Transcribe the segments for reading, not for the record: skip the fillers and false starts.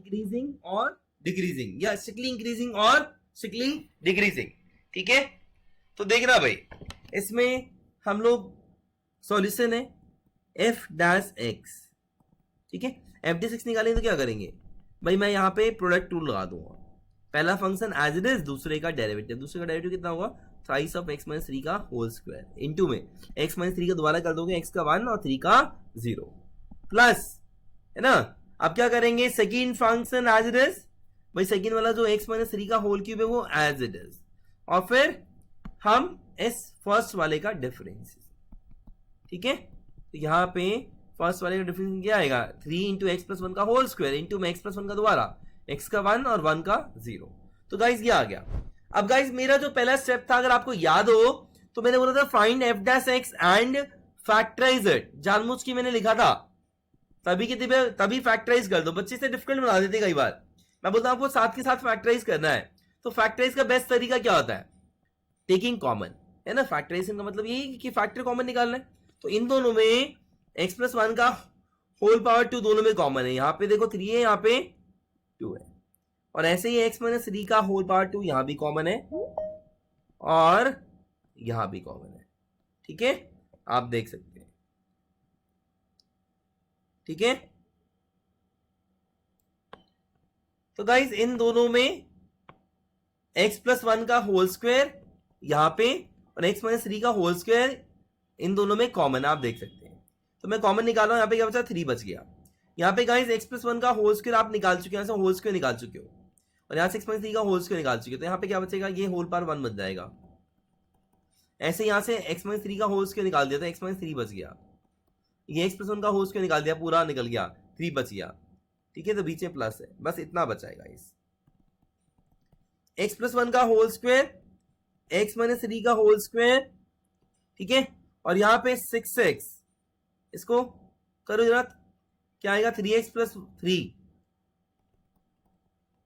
Increasing और decreasing, या strictly increasing और स्ट्रिक्टली डिक्रीजिंग। ठीक है, तो देखना भाई, इसमें हम लोग सॉल्यूशन है एफ डैश एक्स। ठीक है, एफ डैश एक्स निकालेंगे तो क्या करेंगे भाई, मैं यहाँ पे प्रोडक्ट टूल लगा दूंगा। पहला फंक्शन एज इट इज, दूसरे का डेरिवेटिव, दूसरे का डेरिवेटिव कितना होगा, थ्राइस ऑफ एक्स माइनस 3 का होल स्क्वायर इनटू में एक्स माइनस 3 का दोबारा कर दोगे, एक्स का 1 और 3 का 0 प्लस, है ना। अब क्या करेंगे, second function as it is, भाई सेकेंड वाला जो एक्स माइनस 3 का होल क्यूब है वो एज इट इज, और फिर हम इस फर्स्ट वाले का डिफरेंस। ठीक है, तो यहाँ पे फर्स्ट वाले का डिफरेंस क्या आएगा, 3 इंटू एक्स प्लस 1 का होल स्क्वायर इंटू में एक्स प्लस 1 का दोबारा, एक्स का 1 और 1 का 0। तो गाइज ये आ गया। अब गाइज मेरा जो पहला स्टेप था, अगर आपको याद हो तो मैंने बोला था find f dash x and factorise it, जानबूझ के मैंने लिखा था, तभी फैक्टराइज कर दो, बच्चे से डिफिकल्ट बना देते कई बार। मैं बोलता हूं आपको साथ के साथ फैक्टराइज करना है। तो फैक्टराइज का बेस्ट तरीका क्या होता है, टेकिंग कॉमन, है ना। फैक्टराइजेशन का मतलब यही कि फैक्टर कॉमन निकालना है। तो इन दोनों में एक्स प्लस 1 का होल पावर 2 दोनों में कॉमन है, यहाँ पे देखो 3 है, यहाँ पे 2 है, और ऐसे ही एक्स माइनस 3 का होल पावर 2 यहां भी कॉमन है और यहां भी कॉमन है। ठीक है, आप देख सकते हैं। ठीक है, तो गाइज इन दोनों में एक्स प्लस 1 का होल स्क्वायर यहां पे और एक्स माइनस 3 का होल स्क्वायर इन दोनों में कॉमन, आप देख सकते हैं। तो मैं कॉमन निकाल रहा हूं, यहाँ पे क्या बचा, 3 बच गया। यहाँ पे गाइज एक्स प्लस 1 का होल स्क्वायर आप निकाल चुके हो, यहाँ से होल स्क्वायर निकाल चुके हो, और यहाँ से एक्स माइनस 3 का होल स्क्वायर निकाल चुके हो, तो यहाँ पे क्या बचेगा, ये होल पावर 1 बच जाएगा। ऐसे यहाँ से एक्स माइनस 3 का होल स्क्वायर निकाल दिया, तो एक्स माइनस 3 बच गया। ये एक्स प्लस 1 का होल स्क्वायर निकाल दिया, पूरा निकल गया, 3 बच गया। ठीक है, तो बीच में प्लस है, बस इतना बचाएगा इस एक्स प्लस 1 का होल स्क्वायर, एक्स माइनस 3 का होल स्क्वायर। ठीक है, और यहाँ पे 6x, इसको करो जरा, क्या आएगा, 3x प्लस 3।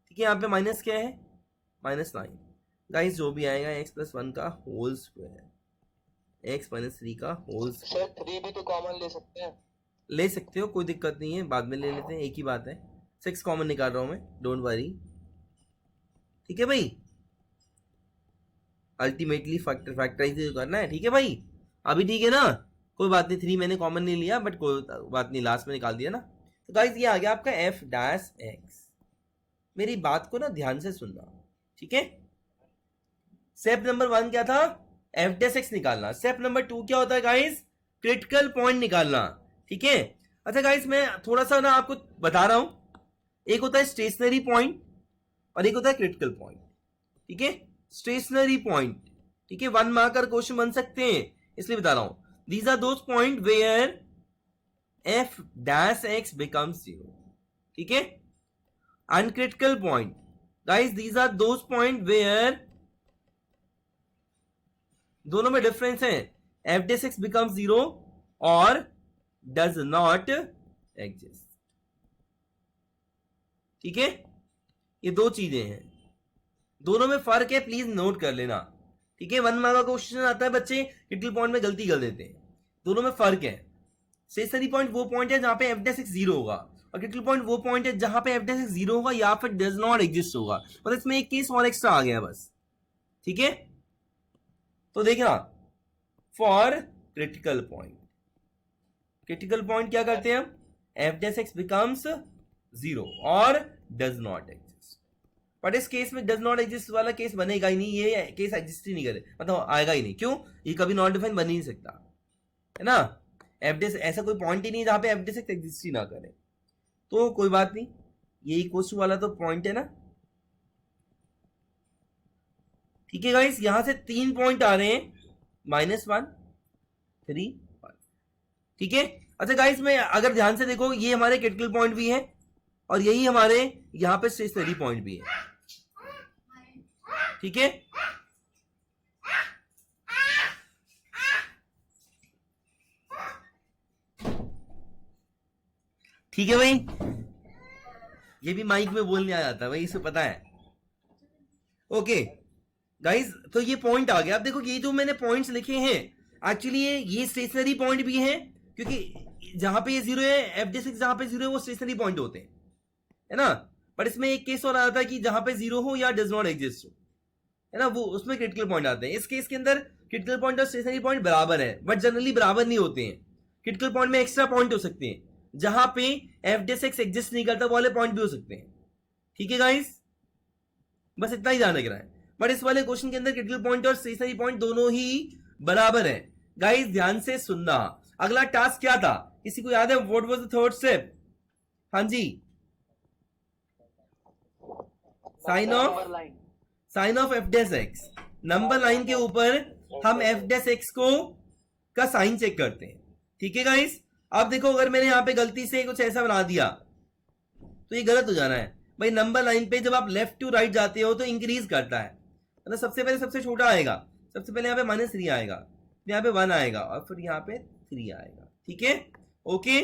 ठीक है, यहाँ पे माइनस क्या है, -9। गाइस जो भी आएगा एक्स प्लस 1 का होल स्क्वायर, एक्स माइनस 3 का होल स्क्वायर। सर 3 भी तो कॉमन ले सकते हैं। ले सकते हो, कोई दिक्कत नहीं है, बाद में ले लेते हैं, एक ही बात है। 6 कॉमन निकाल रहा हूं मैं, डोंट वरी। ठीक है भाई, अल्टीमेटली फैक्टराइज करना है। ठीक है भाई, अभी ठीक है ना, कोई बात नहीं, 3 मैंने कॉमन नहीं लिया, बट कोई बात नहीं, लास्ट में निकाल दिया ना। तो गाइस ये आ गया आपका एफ डैश एक्स। मेरी बात को ना ध्यान से सुनना, ठीक है। स्टेप नंबर 1 क्या था, एफ डैश एक्स निकालना। स्टेप नंबर 2 क्या होता है गाइस, क्रिटिकल पॉइंट निकालना। ठीक है, अच्छा गाइस मैं थोड़ा सा ना आपको बता रहा हूं, एक होता है स्टेशनरी पॉइंट और एक होता है क्रिटिकल पॉइंट। ठीक है, स्टेशनरी पॉइंट, ठीक है, 1 मार्क कर क्वेश्चन बन सकते हैं, इसलिए बता रहा हूं। These are those point where f dash x becomes 0। ठीक है, uncritical point guys, these are those point where, दोनों में डिफरेंस है, एफ डैश एक्स बिकम्स 0 और डज नॉट एग्जिस्ट। ठीक है, ये दो चीजें हैं, दोनों में फर्क है, प्लीज नोट कर लेना। ठीक है, 1 मार्क का क्वेश्चन आता है, बच्चे क्रिटिकल पॉइंट में गलती कर देते हैं, दोनों में फर्क है। स्टेशनरी पॉइंट वो पॉइंट है जहां पे एफ डैश एक्स 0 होगा, और क्रिटिकल पॉइंट वो पॉइंट है जहां पे एफ डैश एक्स 0 होगा या फिर डज नॉट एग्जिस्ट होगा, मतलब इसमें एक केस और एक्स्ट्रा आ गया बस। ठीक है, तो देखना, for critical point, critical point क्या करते हैं हम, एफ डैश एक्स बिकम्स 0 और डज नॉट एग्जिस्ट। बट इस केस में डज नॉट एग्जिस्ट वाला केस बनेगा ही नहीं, ये केस एग्जिस्ट ही नहीं करे, मतलब आएगा ही नहीं। क्यों, ये कभी नॉट डिफाइन बन ही नहीं सकता, है ना। एफ डैश ऐसा कोई पॉइंट ही नहीं जहां पे एफ डैश एक्स एग्जिस्ट ही ना करे, तो कोई बात नहीं, ये इक्वल टू वाला तो पॉइंट है ना। ठीक है गाइस, यहां से 3 पॉइंट आ रहे हैं, -1 3 1। ठीक है, अच्छा गाइस मैं अगर ध्यान से देखो, ये हमारे क्रिटिकल पॉइंट भी है और यही हमारे यहां पे स्टेशनरी पॉइंट भी है। ठीक है, ठीक है भाई, ये भी माइक में बोलने आ जाता है भाई, इसे पता है। ओके गाइस, तो ये पॉइंट आ गया। अब देखो, ये जो मैंने पॉइंट्स लिखे हैं, एक्चुअली ये स्टेशनरी पॉइंट भी है, क्योंकि जहां पे ये 0 है, एफ डैश एक्स जहां पे 0 है वो स्टेशनरी पॉइंट होते हैं, है ना। बट इसमें एक केस और आता है कि जहां पे जीरो हो या डज नॉट एग्जिस्ट हो, है ना, वो उसमें क्रिटिकल पॉइंट आते हैं। इस केस के अंदर क्रिटिकल पॉइंट और स्टेशनरी पॉइंट बराबर है, बट जनरली बराबर नहीं होते हैं। क्रिटिकल पॉइंट में एक्स्ट्रा पॉइंट हो सकते हैं, जहां पे एफ डेस एक्स एग्जिस्ट नहीं करता वो वाले पॉइंट भी हो सकते हैं। ठीक है गाइस, बस इतना ही ध्यान रखना है। बट इस वाले क्वेश्चन के अंदर क्रिटिकल पॉइंट और स्टेशनरी पॉइंट दोनों ही बराबर है। गाइस ध्यान से सुनना। अगला टास्क क्या था, किसी को याद है? What was the third step? हाँ जी, sign of F dash X. Number line के ऊपर हम एफ डेस एक्स को का साइन चेक करते हैं। ठीक है गाइस, अब देखो अगर मैंने यहां पे गलती से कुछ ऐसा बना दिया तो ये गलत हो जाना है भाई। नंबर लाइन पे जब आप लेफ्ट टू राइट जाते हो तो इंक्रीज करता है, मतलब सबसे पहले सबसे छोटा आएगा, सबसे पहले यहाँ पे -3 आएगा, यहाँ पे 1 आएगा और फिर यहाँ पे 3 आएगा। ठीक है, ओके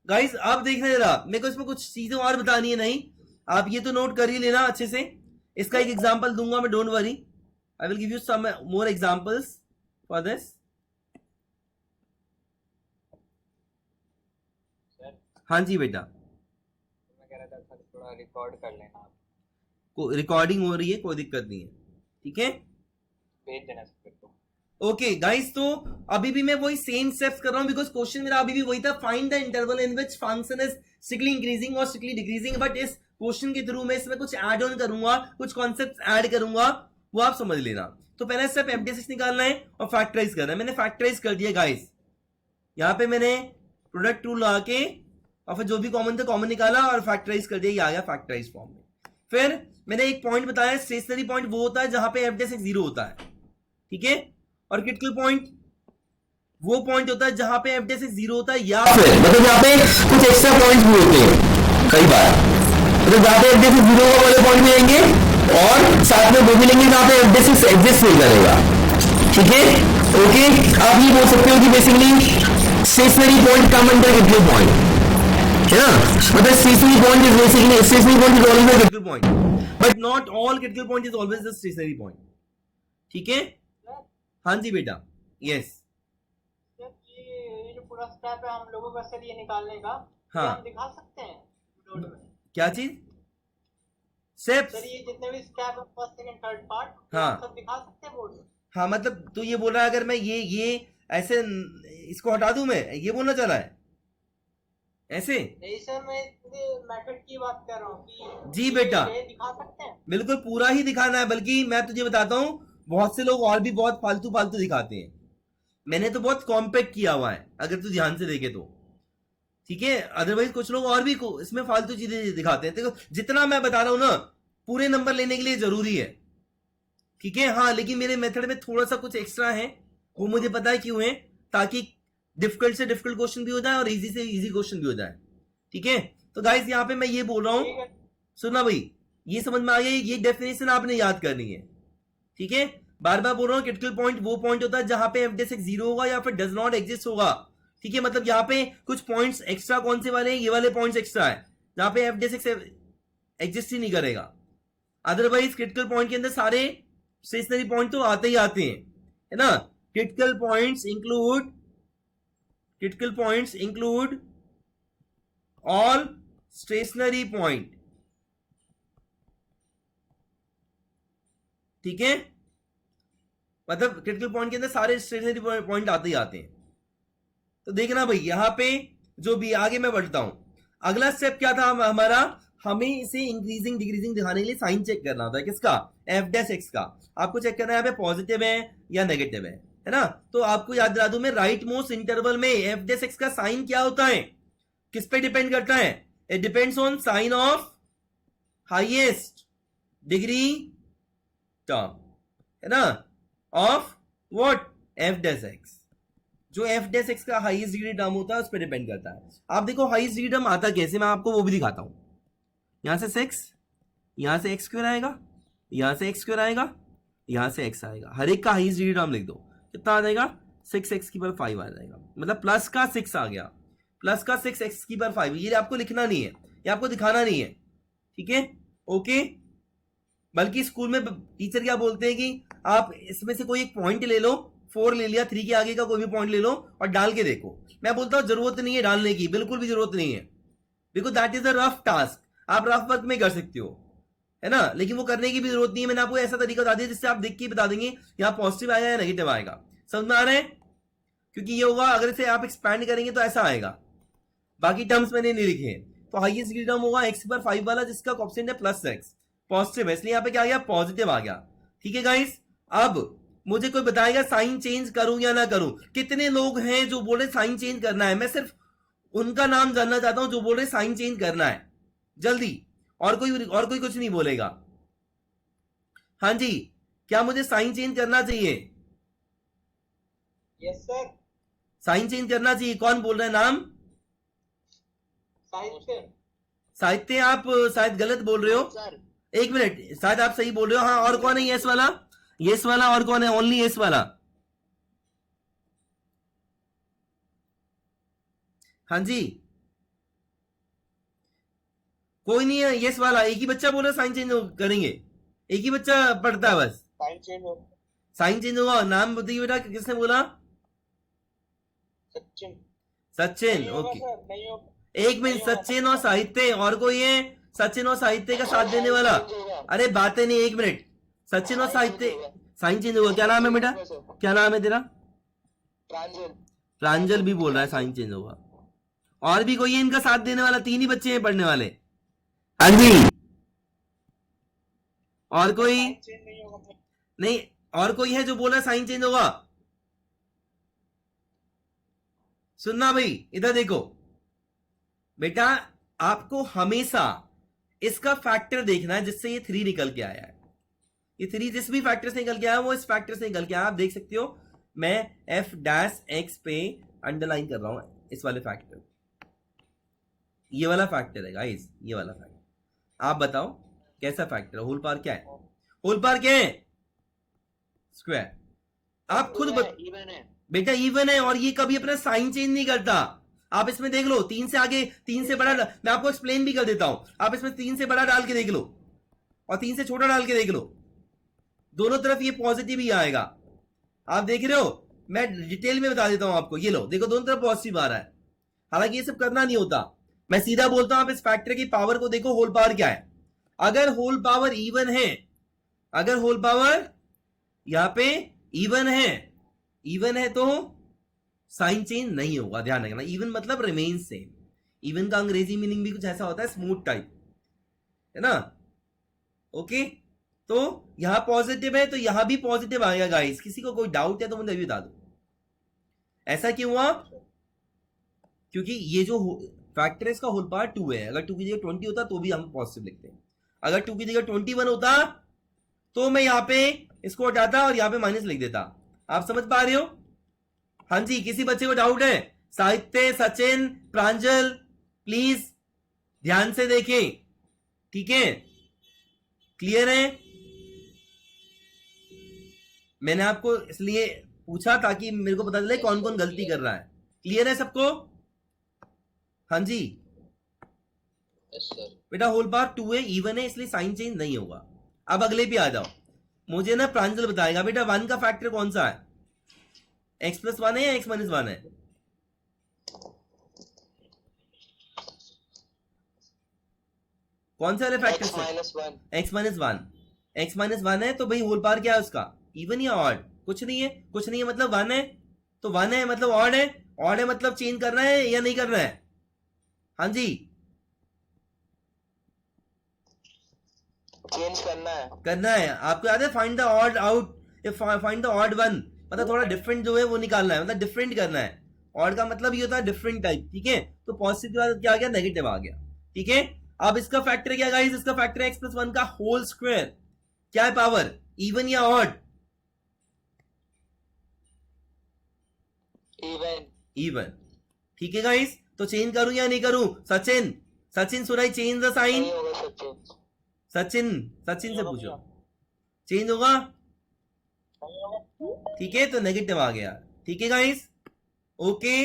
गाइस, अब देखना जरा, मेरे को इसमें कुछ चीजें और बतानी है। नहीं, आप ये तो नोट कर ही लेना अच्छे से। इसका एक एग्जांपल दूंगा मैं, don't worry, I will give you some more examples for this. हाँ जी बेटा, मैं कह रहा था सर थोड़ा रिकॉर्ड कर लेना आप। रिकॉर्डिंग हो रही है, कोई दिक्कत नहीं है। ठीक है, भेज देना सर को। ओके गाइस, तो अभी भी मैं वही सेम स्टेप्स कर रहा हूं बिकॉज क्वेश्चन मेरा अभी भी वही था, find the interval in which function is strictly increasing और स्ट्रिक्टली डिक्रीजिंग। बट इस क्वेश्चन के थ्रू मैं इसमें कुछ ऐड ऑन करूंगा, कुछ कॉन्सेप्ट्स ऐड करूंगा, वो आप समझ लेना। तो पहला स्टेप एफ डेस एक्स निकालना है और फैक्टराइज करना है। मैंने फैक्टराइज कर दिया गाइस, यहां पे मैंने प्रोडक्ट टूल लगा के और फिर जो भी कॉमन था कॉमन निकाला और फैक्टराइज कर दिया, ये आ गया फैक्टराइज फॉर्म में। फिर मैंने एक पॉइंट बताया, स्टेशनरी पॉइंट वो होता है जहां पे एफ डेस एक्स 0 होता है। ठीक है, और क्रिटिकल पॉइंट वो पॉइंट होता है जहां पे एफ डेस एक्स 0 होता है, या फिर मतलब यहाँ पे कुछ एक्स्ट्रा पॉइंट्स भी होते हैं कई बार, मतलब जहां पे एफ डेस एक्स 0 वाले पॉइंट मिलेंगे और साथ में वो मिलेंगे जहां पे एफ डेस एक्स एग्जिस्ट नहीं करेगा। ठीक है, ओके, आप ये बोल सकते हो कि basically stationary point come under critical point, है ना, मतलब stationary point is basically stationary point is always the critical point, but not all critical point is always the stationary point. ठीक है, हाँ जी बेटा, यस। ये जो पूरा स्टेप है हम लोगों का सर ये निकालने का, हाँ, हम दिखा सकते हैं बोर्ड में? क्या चीज? स्टेप्स? सर ये जितने भी स्टेप है, फर्स्ट सेकंड थर्ड पार्ट, हाँ सब दिखा सकते हैं बोर्ड में? हाँ, मतलब तो ये बोल रहा है अगर मैं ये ऐसे इसको हटा दूं, मैं ये बोलना चाह रहा है ऐसे? नहीं सर, मैं मेथड की बात कर रहा हूँ कि जी बेटा, दिखा सकते हैं, बिल्कुल पूरा ही दिखाना है। बल्कि मैं तुझे बताता हूँ, बहुत से लोग और भी बहुत फालतू फालतू दिखाते हैं, मैंने तो बहुत कॉम्पैक्ट किया हुआ है अगर तू ध्यान से देखे तो। ठीक है, अदरवाइज कुछ लोग और भी इसमें फालतू चीजें दिखाते हैं। देखो जितना मैं बता रहा हूं ना, पूरे नंबर लेने के लिए जरूरी है। ठीक है, हाँ, लेकिन मेरे मेथड में थोड़ा सा कुछ एक्स्ट्रा है, वो मुझे पता है क्यों है, ताकि डिफिकल्ट से डिफिकल्ट क्वेश्चन भी हो जाए और इजी से इजी क्वेश्चन भी हो जाए। ठीक है, तो गाइस यहाँ पे मैं ये बोल रहा हूं, सुनना भाई, ये समझ में आ गया, ये डेफिनेशन आपने याद करनी है। ठीक है, बार बार बोल रहा हूं, क्रिटिकल पॉइंट वो पॉइंट होता है जहां पे एफ डेस एक्स 0 होगा या फिर डज नॉट एग्जिस्ट होगा। ठीक है, मतलब यहाँ पे कुछ पॉइंट्स एक्स्ट्रा कौन से वाले हैं, ये वाले पॉइंट्स एक्स्ट्रा है जहां पे एफ डेस एक्स एग्जिस्ट ही नहीं करेगा। अदरवाइज क्रिटिकल पॉइंट के अंदर सारे स्टेशनरी पॉइंट तो आते ही आते हैं, है ना। Critical points include all stationary point. ठीक है, मतलब क्रिटिकल पॉइंट के अंदर सारे स्टेशनरी पॉइंट आते ही आते हैं। तो देखना भाई, यहां पे जो भी आगे मैं बढ़ता हूं, अगला स्टेप क्या था हमारा, हमें इसे इंक्रीजिंग डिक्रीजिंग दिखाने के लिए साइन चेक करना होता है। किसका? एफ डेस एक्स का। आपको चेक करना है यहाँ पे पॉजिटिव है या नेगेटिव है ना। तो आपको याद दिला दूं मैं, राइट मोस्ट इंटरवल में एफ डेस एक्स का साइन क्या होता है, किस पे डिपेंड करता है? It depends on sign of highest degree term, है ना, of what? F dash x. जो एफ डेस एक्स का हाईएस्ट डिग्री टर्म होता है उस पर डिपेंड करता है। आप देखो हाईएस्ट डिग्री टर्म आता कैसे, मैं आपको वो भी दिखाता हूं। यहां से 6, यहां से एक्स स्क्वायर आएगा, यहां से एक्स स्क्वायर आएगा, यहां से एक्स आएगा, हर एक का हाईएस्ट डिग्री टर्म लिख दो, कितना आ जाएगा? 6x की पावर 5 आ जाएगा, मतलब प्लस का 6 आ गया, प्लस का 6x की पावर 5। ये आपको लिखना नहीं है, ये आपको दिखाना नहीं है। ठीक है, ओके। बल्कि स्कूल में टीचर क्या बोलते हैं कि आप इसमें से कोई एक पॉइंट ले लो, 4 ले लिया, 3 के आगे का कोई भी पॉइंट ले लो और डाल के देखो। मैं बोलता हूं जरूरत नहीं है डालने की, बिल्कुल भी जरूरत नहीं है, because that is a rough task. आप रफ वर्क में कर सकते हो, है ना, लेकिन वो करने की भी जरूरत नहीं है। मैंने आपको ऐसा तरीका बता दिया जिससे आप देख के बता देंगे यहाँ पॉजिटिव आएगा या नेगेटिव आएगा। समझ में आ रहा है? क्योंकि ये होगा अगर इसे आप एक्सपैंड करेंगे तो ऐसा आएगा, बाकी टर्म्स मैंने नहीं लिखे हैं। तो हाईएस्ट डिग्री टर्म होगा x पर 5 वाला जिसका कोएफिशिएंट है +x, पॉजिटिव है, इसलिए यहाँ पे क्या आ गया, पॉजिटिव आ गया। ठीक है गाइस, अब मुझे कोई बताएगा साइन चेंज करूं या ना करूं? कितने लोग हैं जो बोल रहे साइन चेंज करना है? मैं सिर्फ उनका नाम जानना चाहता हूं जो बोल रहे साइन चेंज करना है, जल्दी। और कोई कुछ नहीं बोलेगा। हाँ जी, क्या मुझे साइन चेंज करना चाहिए? Yes sir. साइन चेंज करना चाहिए, कौन बोल रहा है नाम? साहित्य, आप शायद गलत बोल रहे हो। सर एक मिनट, शायद आप सही बोल रहे हो। हाँ, और कौन है यस वाला? यस वाला और कौन है? ओनली यस वाला। हाँ जी, कोई नहीं है यस वाला, एक ही बच्चा बोल रहा है साइन चेंज करेंगे, एक ही बच्चा पढ़ता है बस। साइन चेंज हो, साइन चेंज होगा, नाम बताइए बेटा, किसने बोला? सचिन। सचिन, नहीं होगा ओके। सर, नहीं होगा। एक मिनट, सचिन और साहित्य, और कोई है सचिन और साहित्य का साथ देने वाला? अरे बातें नहीं, एक मिनट, सचिन और साहित्य, साइन चेंज होगा। क्या नाम है बेटा, क्या नाम है तेरा? प्रांजल। प्रांजल भी बोल रहा है साइन चेंज होगा। और भी कोई है इनका साथ देने वाला? 3 ही बच्चे हैं पढ़ने वाले। हाँ जी, और कोई साइन चेंज नहीं होगा। नहीं? और कोई है जो बोल रहा है साइन चेंज होगा? सुनना भाई, इधर देखो बेटा, आपको हमेशा इसका फैक्टर देखना है जिससे ये 3 निकल के आया है। ये 3 जिस भी फैक्टर से निकल के आया वो इस फैक्टर से निकल के आया। आप देख सकते हो, मैं f' पे अंडरलाइन कर रहा हूं इस वाले फैक्टर, ये वाला फैक्टर है गाइस, ये वाला फैक्टर। आप बताओ कैसा फैक्टर है? होल पावर क्या है? होल पावर क्या है? स्क्वायर। आप खुद इवन है बेटा, इवन है, और ये कभी अपना साइन चेंज नहीं करता। आप इसमें देख लो, 3 से आगे, 3 से बड़ा, मैं आपको एक्सप्लेन भी कर देता हूं। आप इसमें 3 से बड़ा डाल के देख लो और 3 से छोटा डाल के देख लो, दोनों तरफ ये पॉजिटिव ही आएगा। आप देख रहे हो, मैं डिटेल में बता देता हूं आपको। ये लो, देखो दोनों तरफ पॉजिटिव आ रहा है। हालांकि ये सब करना नहीं होता, मैं सीधा बोलता हूं, आप इस फैक्टर की पावर को देखो, होल पावर क्या है। अगर होल पावर इवन है, अगर होल पावर यहां पे इवन है तो साइन चेंज नहीं होगा, ध्यान रखना। इवन मतलब रिमेन सेम। इवन का अंग्रेजी मीनिंग भी कुछ ऐसा होता है, स्मूथ टाइप, है ना? ओके, तो यहां पॉजिटिव है तो यहां भी पॉजिटिव आएगा गाइस। किसी को कोई डाउट है तो मुझे भी बता दो, ऐसा क्यों हुआ? क्योंकि ये जो फैक्टर है इसका होल पावर 2 है। अगर 2 की जगह 20 होता तो भी हम पॉजिटिव लिखते हैं। अगर 2 की जगह 21 होता तो मैं यहां पे इसको हटाता और यहां पे माइनस लिख देता। आप समझ पा रहे हो? हाँ जी, किसी बच्चे को डाउट है? साहित्य, सचिन, प्रांजल, प्लीज ध्यान से देखें, ठीक है? क्लियर है? मैंने आपको इसलिए पूछा ताकि मेरे को पता चले कौन कौन गलती कर रहा है। क्लियर है सबको? हाँ जी यस सर। बेटा, होल पावर 2 है, इवन है, इसलिए साइन चेंज नहीं होगा। अब अगले पे आ जाओ, मुझे ना प्रांजल बताएगा बेटा 1 का फैक्टर कौन सा है? x+1 है या x-1 है? कौन से वाले फैक्टर से? x-1। x-1 है तो भाई होल पावर क्या है उसका? इवन या ऑड? कुछ नहीं है, कुछ नहीं है मतलब 1 है, तो 1 है मतलब ऑड है, ऑड है मतलब चेंज करना है या नहीं करना है? हाँ जी, चेंज करना है। आपको याद है find the odd out, find the odd one, मतलब थोड़ा डिफरेंट जो है वो निकालना है, मतलब डिफरेंट करना है। ऑड का मतलब ये होता है डिफरेंट टाइप, ठीक है? तो पॉजिटिव के बाद क्या आ गया? नेगेटिव आ गया, ठीक है? अब इसका फैक्टर क्या गाइस? इसका फैक्टर है x+1 का होल स्क्वायर। क्या है पावर, इवन या ऑड? इवन, ठीक है गाइस? तो चेंज करूं या नहीं करूं? सचिन, सचिन सुनाई, change the sign. Sachin, Sachin से पूछो, चेंज होगा? ठीक है, तो नेगेटिव आ गया, ठीक है guys? Okay,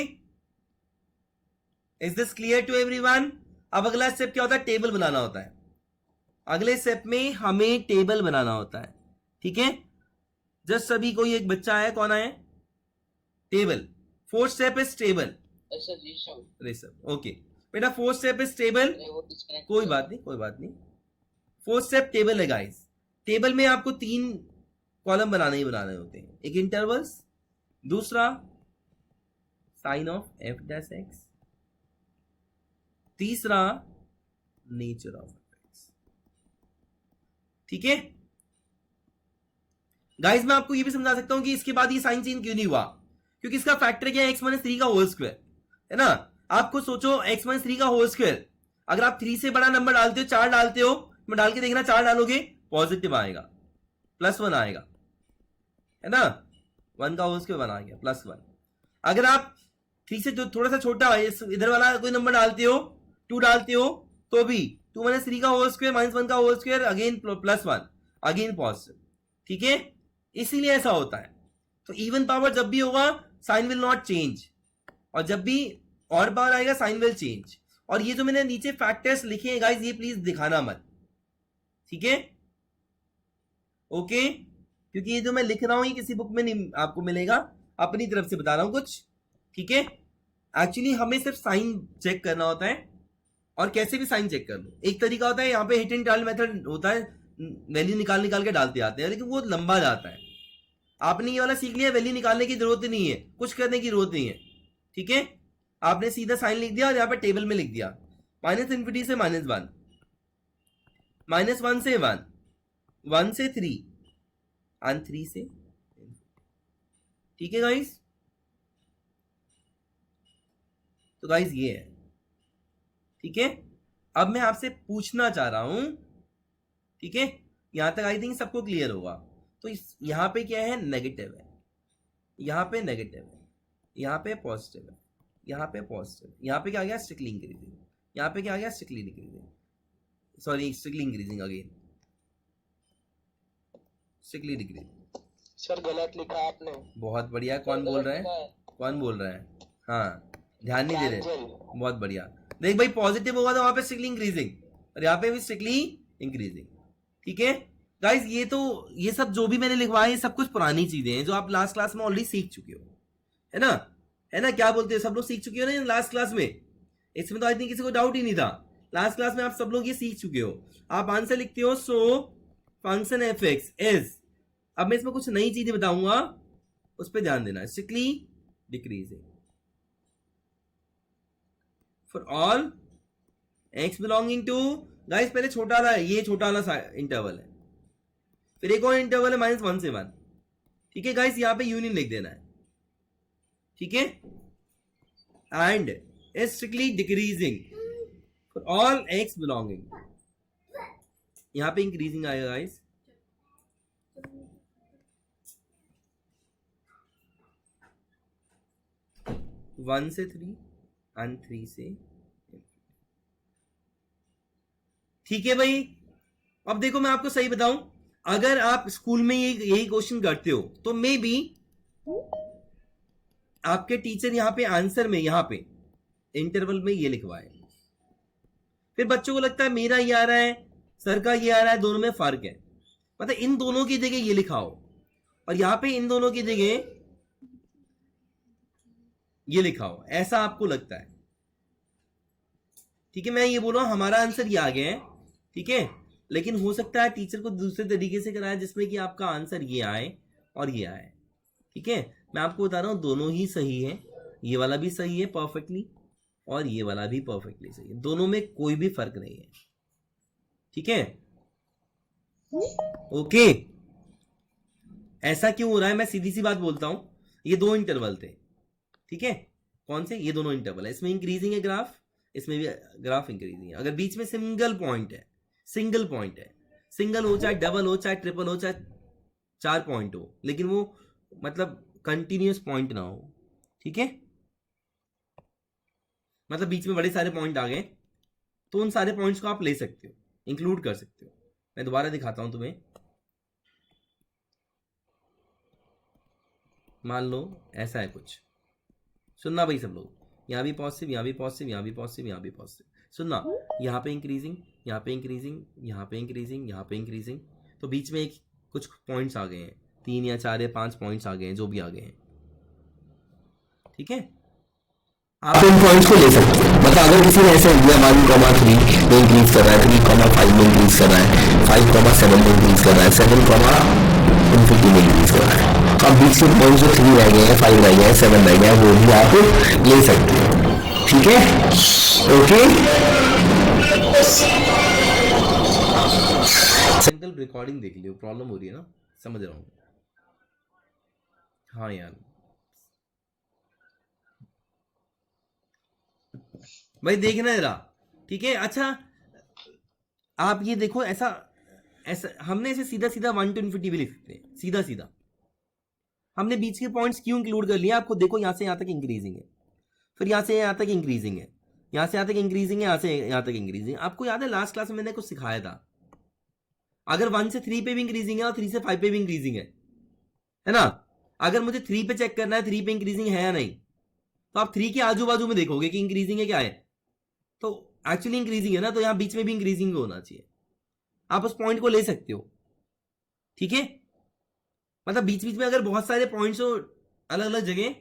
is this clear to everyone? अब अगला स्टेप क्या होता है? टेबल बनाना होता है। अगले स्टेप में हमें टेबल बनाना होता है, ठीक है? जस्ट सभी कोई एक बच्चा है, कौन है? Table. 4th step is table. Okay बेटा फोर्थ स्टेप इज टेबल, अरे वो डिस्कनेक्ट कोई बात नहीं, कोई बात नहीं। फोर्थ स्टेप टेबल है गाइस। टेबल में आपको 3 कॉलम बनाने ही बनाने होते हैं। एक इंटरवल्स, दूसरा sign of f dash x, तीसरा नेचर ऑफ एक्स। ठीक है गाइस, मैं आपको ये भी समझा सकता हूं कि इसके बाद ये साइन चेंज क्यों नहीं हुआ, क्योंकि इसका फैक्टर क्या है, एक्स माइनस 3 का होल स्क्वायर है ना। आप खुद सोचो, एक्स माइनस 3 का होल स्क्वायर, अगर आप 3 से बड़ा नंबर डालते हो, 4 डालते हो, मैं डाल के देखना, 4 डालोगे पॉजिटिव आएगा, +1 आएगा, है ना। 1 का होल स्क्वायर 1 आ गया, +1। अगर आप 3 से जो थोड़ा सा छोटा इधर वाला कोई नंबर डालते हो, 2 डालते हो, तो भी 2 माइनस 3 का होल स्क्वायर -1 का whole square, again +1, again positive. ठीक है, इसीलिए ऐसा होता है। तो इवन पावर जब भी होगा साइन विल नॉट चेंज, और जब भी ऑड पावर आएगा साइन विल चेंज। और ये जो मैंने नीचे फैक्टर्स लिखे हैं गाइस, ये प्लीज दिखाना मत, ठीक है, ओके। क्योंकि ये जो मैं लिख रहा हूं ये किसी बुक में नहीं आपको मिलेगा, अपनी तरफ से बता रहा हूं कुछ, ठीक है। एक्चुअली हमें सिर्फ साइन चेक करना होता है, और कैसे भी साइन चेक कर लो। एक तरीका होता है, यहाँ पे हिट एंड ट्रायल मेथड होता है, वैल्यू निकाल निकाल के डालते आते हैं, लेकिन वो लंबा जाता है। आपने ये वाला सीख लिया, वैल्यू निकालने की जरूरत नहीं है, कुछ करने की जरूरत नहीं है, ठीक है। आपने सीधा साइन लिख दिया और यहाँ पे टेबल में लिख दिया, -∞ से -1, -1 से 1, 1 से 3 और 3 से, ठीक है गाइस। तो गाइस ये है, ठीक है। अब मैं आपसे पूछना चाह रहा हूं, ठीक है, यहां तक आई थिंक सबको क्लियर होगा। तो यहां पे क्या है, नेगेटिव है, यहां पे नेगेटिव है, यहां पे पॉजिटिव है, यहां पे पॉजिटिव, यहां पे क्या आ गया, स्ट्रिक्टली इंक्रीजिंग, यहां पे क्या आ गया, strictly decreasing, sorry strictly increasing, again strictly decreasing. Sir गलत लिखा आपने। बहुत बढ़िया, कौन बोल रहा है, कौन बोल रहा है, हाँ ध्यान नहीं दे रहे, बहुत बढ़िया। देख भाई, पॉजिटिव होगा तो वहां पे स्ट्रिक्टली इंक्रीजिंग, और यहाँ पे भी स्ट्रिक्टली इंक्रीजिंग, ठीक है गाइस। ये सब जो भी मैंने लिखवाया, ये सब कुछ पुरानी चीजें हैं जो आप लास्ट क्लास में ऑलरेडी सीख चुके हो, है ना, है ना। क्या बोलते हो, सब लोग सीख चुके हो ना लास्ट क्लास में, इसमें तो आई थिंक किसी को डाउट ही नहीं था। लास्ट क्लास में आप सब लोग ये सीख चुके हो। आप आंसर लिखते हो, so function f x is, अब मैं इसमें कुछ नई चीजें बताऊंगा, उस पर ध्यान देना, strictly decreasing for all x belonging to, guys पहले छोटा वाला है, ये छोटा वाला इंटरवल है, फिर एक और इंटरवल है -1 से 1, ठीक है गाइस। यहां पे यूनियन लिख देना है, ठीक है, and is strictly decreasing for all x belonging, यहां पे इंक्रीजिंग आएगा गाइस, वन से 3 एंड 3 से, ठीक है भाई। अब देखो मैं आपको सही बताऊं, अगर आप स्कूल में यही क्वेश्चन करते हो, तो मे बी आपके टीचर यहां पे आंसर में, यहां पे इंटरवल में ये लिखवाए, फिर बच्चों को लगता है मेरा ये आ रहा है, सर का ये आ रहा है, दोनों में फर्क है, मतलब इन दोनों की जगह ये लिखा हो, और यहां पे इन दोनों की जगह ये लिखा हो, ऐसा आपको लगता है, ठीक है। मैं ये बोल रहा हूं हमारा आंसर ये आ गया है, ठीक है, लेकिन हो सकता है टीचर को दूसरे तरीके से कराया, जिसमें कि आपका आंसर ये आए और ये आए, ठीक है। मैं आपको बता रहा हूं दोनों ही सही है, ये वाला भी सही है परफेक्टली, और ये वाला भी परफेक्टली सही है, दोनों में कोई भी फर्क नहीं है, ठीक है, ओके। ऐसा क्यों हो रहा है, मैं सीधी सी बात बोलता हूं, ये 2 इंटरवल थे, ठीक है, कौन से, ये दोनों इंटरवल है, इसमें इंक्रीजिंग है ग्राफ, इसमें भी ग्राफ इंक्रीजिंग है। अगर बीच में सिंगल पॉइंट है, सिंगल हो चाहे डबल हो चाहे ट्रिपल हो चाहे 4 पॉइंट हो, लेकिन वो मतलब कंटिन्यूअस पॉइंट ना हो, ठीक है, मतलब बीच में बड़े सारे पॉइंट आ गए, तो उन सारे पॉइंट्स को आप ले सकते हो, इंक्लूड कर सकते हो। मैं दोबारा दिखाता हूं तुम्हें, मान लो ऐसा है कुछ, सुनना भाई सब लोग, यहाँ भी पॉजिटिव, यहाँ भी पॉजिटिव, यहाँ भी पॉजिटिव, यहाँ भी पॉजिटिव, सुनना, यहाँ पे इंक्रीजिंग, यहाँ पे इंक्रीजिंग, यहाँ पे इंक्रीजिंग, यहाँ पे इंक्रीजिंग, तो बीच में एक कुछ पॉइंट्स आ गए हैं, 3 या 4 या 5 पॉइंट्स आ गए हैं, जो भी आ गए हैं, ठीक है। आप इन पॉइंट्स को ले सकते हो। मतलब अगर किसी ने ऐसे दिया 1,3 में इंक्रीज कर रहा है, 3,5 में इंक्रीज कर रहा है, 5,7 में इंक्रीज कर रहा है, 7,50 में इंक्रीज कर रहा है, तो आप बीच के पॉइंट्स जो 3 रह गए हैं, 5 रह गए हैं, 7 रह गए हैं, वो भी आप ले सकते हो। ठीक है, ओके। सिंगल रिकॉर्डिंग देख लियो, प्रॉब्लम हो रही है ना, समझ रहा हूँ। हाँ यार भाई देखना जरा, ठीक है। अच्छा आप ये देखो, ऐसा ऐसा हमने ऐसे सीधा सीधा 1 to infinity भी लिख सकते हैं, सीधा सीधा। हमने बीच के पॉइंट्स क्यों इंक्लूड कर लिया? आपको देखो यहाँ से यहाँ तक इंक्रीजिंग है, फिर यहाँ से यहाँ तक इंक्रीजिंग है, यहाँ से यहाँ तक इंक्रीजिंग है, यहाँ से यहाँ तक इंक्रीजिंग। आपको याद है लास्ट क्लास में मैंने कुछ सिखाया था, अगर 1 से 3 पे भी इंक्रीजिंग है और 3 से 5 पे भी इंक्रीजिंग है ना। अगर मुझे 3 पे चेक करना है 3 पे इंक्रीजिंग है या नहीं, तो आप 3 के आजू बाजू में देखोगे कि इंक्रीजिंग है क्या है, तो एक्चुअली इंक्रीजिंग है ना, तो यहां बीच में भी इंक्रीजिंग होना चाहिए। आप उस पॉइंट को ले सकते हो, ठीक है। मतलब बीच बीच में अगर बहुत सारे पॉइंट्स हो अलग अलग जगह,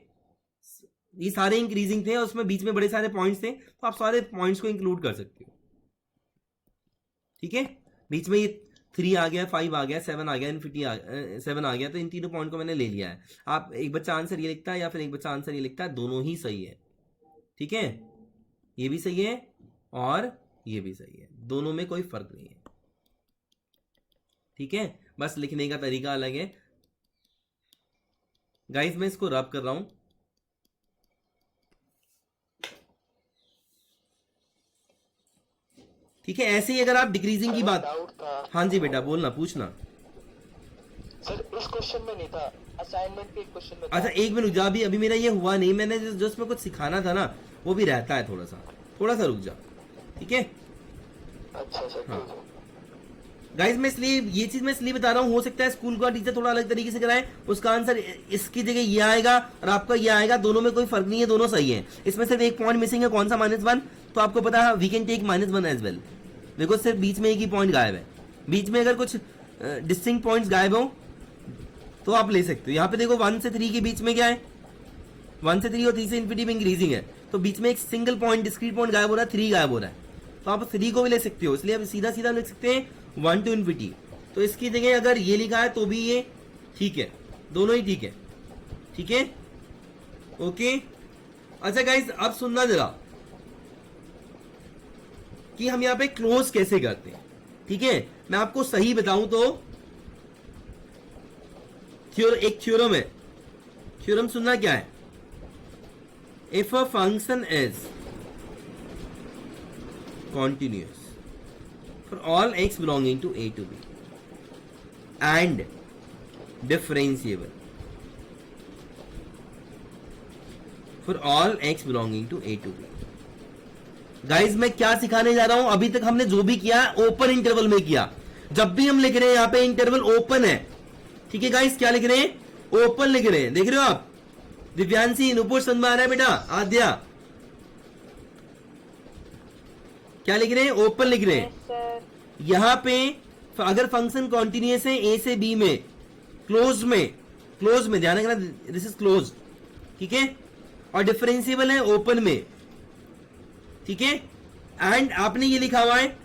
ये सारे इंक्रीजिंग थे और उसमें बीच में बड़े सारे पॉइंट्स थे, तो आप सारे पॉइंट्स को इंक्लूड कर सकते हो, ठीक है। बीच में ये 3 आ गया, 5 आ गया, 7 आ गया, इनफिनिटी 7 आ गया, तो इन तीनों पॉइंट को मैंने ले लिया है। आप एक बच्चा आंसर ये लिखता है या फिर एक बच्चा आंसर ये लिखता है, दोनों ही सही है, ठीक है। ये भी सही है और ये भी सही है, दोनों में कोई फर्क नहीं है, ठीक है। बस लिखने का तरीका अलग है। गाइस मैं इसको रब कर रहा हूं, ठीक है। ऐसे ही अगर आप डिक्रीजिंग की बात, डाउट था हाँ जी बेटा बोलना, पूछना। सर, इस क्वेश्चन में नहीं था, असाइनमेंट के क्वेश्चन में था। अच्छा एक मिनट रुक जा, अभी मेरा ये हुआ नहीं, मैंने जो इसमें कुछ सिखाना था ना वो भी रहता है, थोड़ा सा रुक जा, ठीक है। अच्छा सर, हाँ। ठीक है। गाइस मैं इसलिए ये चीज मैं इसलिए बता रहा हूँ, हो सकता है स्कूल का टीचर थोड़ा अलग तरीके से कराए, उसका आंसर इसकी जगह ये आएगा और आपका ये आएगा, दोनों में कोई फर्क नहीं है, दोनों सही है। इसमें सिर्फ एक पॉइंट मिसिंग है, कौन सा? -1। तो आपको पता है we can take -1 as well, देखो सिर्फ बीच में एक ही पॉइंट गायब है। बीच में अगर कुछ डिस्टिंक्ट पॉइंट्स गायब हो तो आप ले सकते हो। यहाँ पे देखो 1 से 3 के बीच में क्या है, 1 से 3 और 3 से इन्फिनिटी में इंक्रीजिंग है, तो बीच में एक सिंगल पॉइंट डिस्क्रीट पॉइंट गायब हो रहा है, 3 गायब हो रहा है, तो आप 3 को भी ले सकते हो। इसलिए आप सीधा सीधा लिख सकते हैं 1 to infinity। तो इसकी जगह अगर ये लिखा है तो भी ये ठीक है, दोनों ही ठीक है, ठीक है, ओके। अच्छा गाइस अब सुनना जरा कि हम यहाँ पे क्लोज कैसे करते हैं, ठीक है। मैं आपको सही बताऊं तो एक थ्योरम है, थ्योरम सुनना क्या है। If a function is continuous for all x belonging to a to b and differentiable for all x belonging to a to b। Guys मैं क्या सिखाने जा रहा हूं, अभी तक हमने जो भी किया ओपन इंटरवल में किया। जब भी हम लिख रहे हैं यहां पे इंटरवल ओपन है, ठीक है गाइज, क्या लिख रहे हैं? ओपन लिख रहे हैं, देख रहे हो आप? दिव्यांशी, नुपुर समझ में आ रहा है बेटा? आद्या क्या लिख रहे हैं? ओपन लिख रहे हैं। यहां पे अगर फंक्शन कॉन्टिन्यूअस है ए से बी में, क्लोज में ध्यान रखना, दिस इज क्लोज, ठीक है, और डिफरेंशिएबल है ओपन में, ठीक है। एंड आपने ये लिखा हुआ है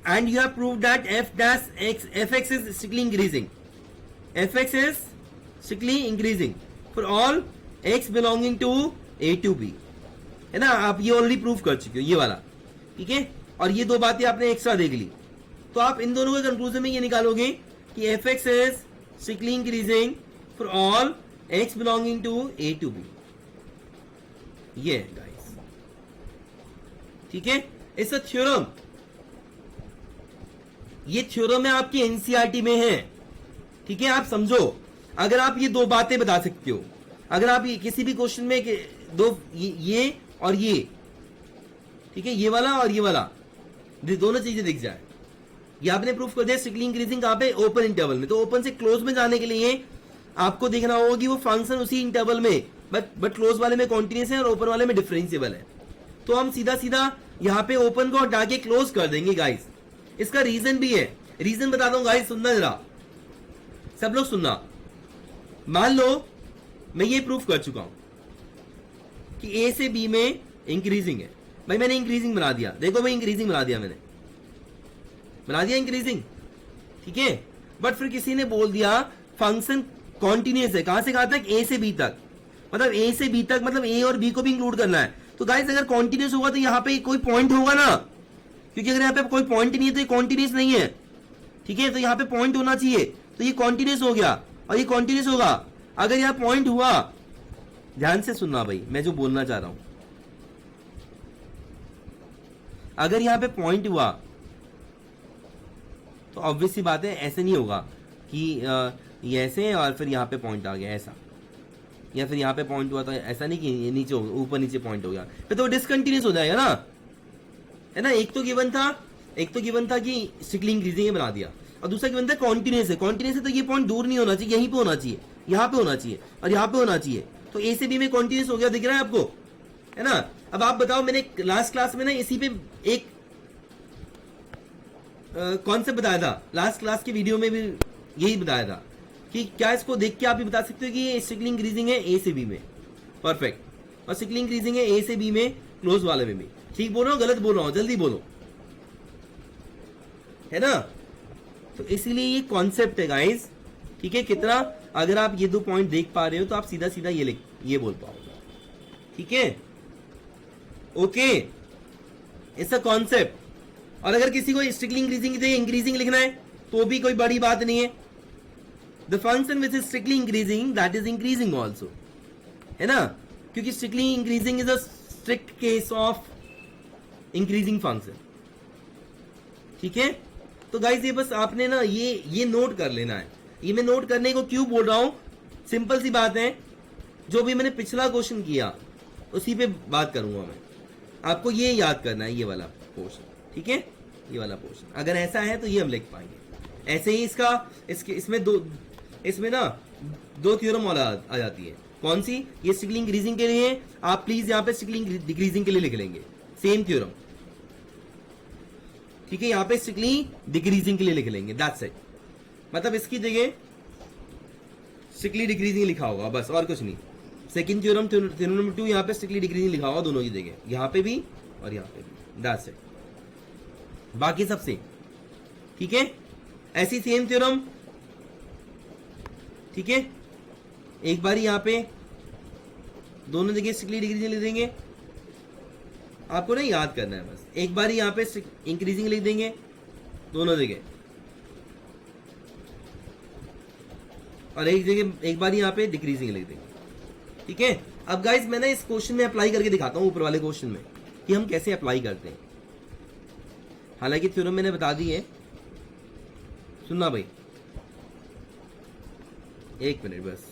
and you have prove that f x is strictly increasing, f x is strictly increasing for all x belonging to a to b, है ना। आप ये ऑलरेडी प्रूव कर चुके हो ये वाला, ठीक है। और ये 2 बातें आपने एक्स्ट्रा देख ली, तो आप इन दोनों के कंक्लूजन में ये निकालोगे कि f x is strictly increasing for all x belonging to a to b, ये गाइस, ठीक है। इट्स अ थ्योरम, ये थ्योरम है आपकी एनसीईआरटी में है, ठीक है। आप समझो, अगर आप ये 2 बातें बता सकते हो, अगर आप ये किसी भी क्वेश्चन में ये और ये, ठीक है, ये वाला और ये वाला, दोनों चीजें दिख जाए, ये आपने प्रूफ कर दिया स्ट्रिक्टली इंक्रीजिंग कहां पे? ओपन इंटरवल में। तो ओपन से क्लोज में जाने के लिए आपको देखना होगा कि वो फंक्शन उसी इंटरवल में, बट क्लोज वाले में कॉन्टिन्यूअस है और ओपन वाले में डिफरेंशिएबल है। तो हम सीधा सीधा यहां पे ओपन को हटा के क्लोज कर देंगे गाइस। इसका रीजन भी है, रीजन बताता हूं गाइस, सुनना जरा, सब लोग सुनना। मान लो मैं ये प्रूफ कर चुका हूं कि ए से बी में इंक्रीजिंग है भाई, मैंने इंक्रीजिंग बना दिया, देखो भाई इंक्रीजिंग बना दिया, मैंने बना दिया इंक्रीजिंग, ठीक है। बट फिर किसी ने बोल दिया फंक्शन कॉन्टिन्यूस है, कहां से कहां तक, ए से बी तक, मतलब ए से बी तक, मतलब ए और बी को भी इंक्लूड करना है। तो गाइस अगर कॉन्टिन्यूस होगा तो यहाँ पे कोई पॉइंट होगा ना, क्योंकि अगर यहाँ पे कोई पॉइंट नहीं है तो ये कॉन्टिन्यूस नहीं है, ठीक है। तो यहाँ पे पॉइंट होना चाहिए, तो ये कॉन्टिन्यूस हो गया और ये कॉन्टिन्यूस होगा। अगर यहाँ पॉइंट हुआ, ध्यान से सुनना भाई मैं जो बोलना चाह रहा हूं, अगर यहाँ पे पॉइंट हुआ तो ऑब्वियस सी बात है ऐसे नहीं होगा कि ये ऐसे और फिर यहाँ पे पॉइंट आ गया ऐसा, या फिर यहाँ पे पॉइंट हुआ तो ऐसा नहीं कि नीचे ऊपर नीचे पॉइंट हो गया, फिर तो डिसकंटिन्यूस हो जाएगा ना, है ना। एक तो गिवन था कि स्ट्रिक्टली इंक्रीजिंग बना दिया, और दूसरा गिवन था कॉन्टिन्यूस है। कॉन्टिन्यूस है तो ये पॉइंट दूर नहीं होना चाहिए, यहीं पे होना चाहिए, यहाँ पे होना चाहिए और यहाँ पे होना चाहिए। तो ए से बी में कॉन्टिन्यूस हो गया, दिख रहा है आपको, है ना। अब आप बताओ, मैंने लास्ट क्लास में ना इसी पे एक कॉन्सेप्ट बताया था, लास्ट क्लास की वीडियो में भी यही बताया था कि क्या इसको देख के आप भी बता सकते हो कि ये स्ट्रिक्टली इंक्रीजिंग है ए से बी में, परफेक्ट, और स्ट्रिक्टली इंक्रीजिंग है ए से बी में क्लोज वाले में भी। ठीक बोल रहा हूँ, गलत बोल रहा हूँ, जल्दी बोलो, है ना। तो इसलिए ये कॉन्सेप्ट है गाइस, ठीक है। कितना अगर आप ये 2 पॉइंट देख पा रहे हो तो आप सीधा सीधा ये बोल पाओगे, ठीक है, ओके, इट्स अ कॉन्सेप्ट। और अगर किसी को स्ट्रिक्टली इंक्रीजिंग लिखना है तो भी कोई बड़ी बात नहीं है, the function which is strictly increasing that is increasing also, है ना, क्योंकि strictly increasing is a strict case of increasing function, ठीक है। तो गाइस ये बस आपने ना ये नोट कर लेना है। ये मैं नोट करने को क्यों बोल रहा हूं, सिंपल सी बात है, जो भी मैंने पिछला क्वेश्चन किया उसी पे बात करूंगा मैं, आपको ये याद करना है, ये वाला पोर्शन, ठीक है, ये वाला पोर्शन। अगर ऐसा है तो ये हम लिख पाएंगे। ऐसे ही इसमें ना 2 थ्योरम आ जाती है। कौन सी, ये स्ट्रिक्टली इंक्रीजिंग के लिए, आप प्लीज यहाँ पे स्ट्रिक्टली डिक्रीजिंग के लिए लिख लेंगे सेम थ्योरम, ठीक है। यहाँ पे स्ट्रिक्टली डिक्रीजिंग के लिए लिख लेंगे, दैट्स इट। मतलब इसकी जगह स्ट्रिक्टली डिक्रीजिंग लिखा होगा बस, और कुछ नहीं। सेकंड थ्योरम नंबर 2 यहाँ पे स्ट्रिक्टली डिक्रीजिंग लिखा होगा दोनों की जगह, यहाँ पे भी और यहाँ पे भी, दैट्स इट। बाकी सब सेम, ठीक है। ऐसी सेम थ्योरम, ठीक है, एक बार यहाँ पे दोनों जगह स्ट्रिक्टली डिक्रीजिंग लिख देंगे, आपको ना याद करना है बस। एक बार यहाँ पे इंक्रीजिंग लिख देंगे दोनों जगह, और एक बार यहाँ पे डिक्रीजिंग लिख देंगे, ठीक है। अब गाइस मैं ना इस क्वेश्चन में अप्लाई करके दिखाता हूँ, ऊपर वाले क्वेश्चन में, कि हम कैसे अप्लाई करते हैं। हालांकि थ्योरम मैंने बता दी है, सुनना भाई, 1 मिनट बस।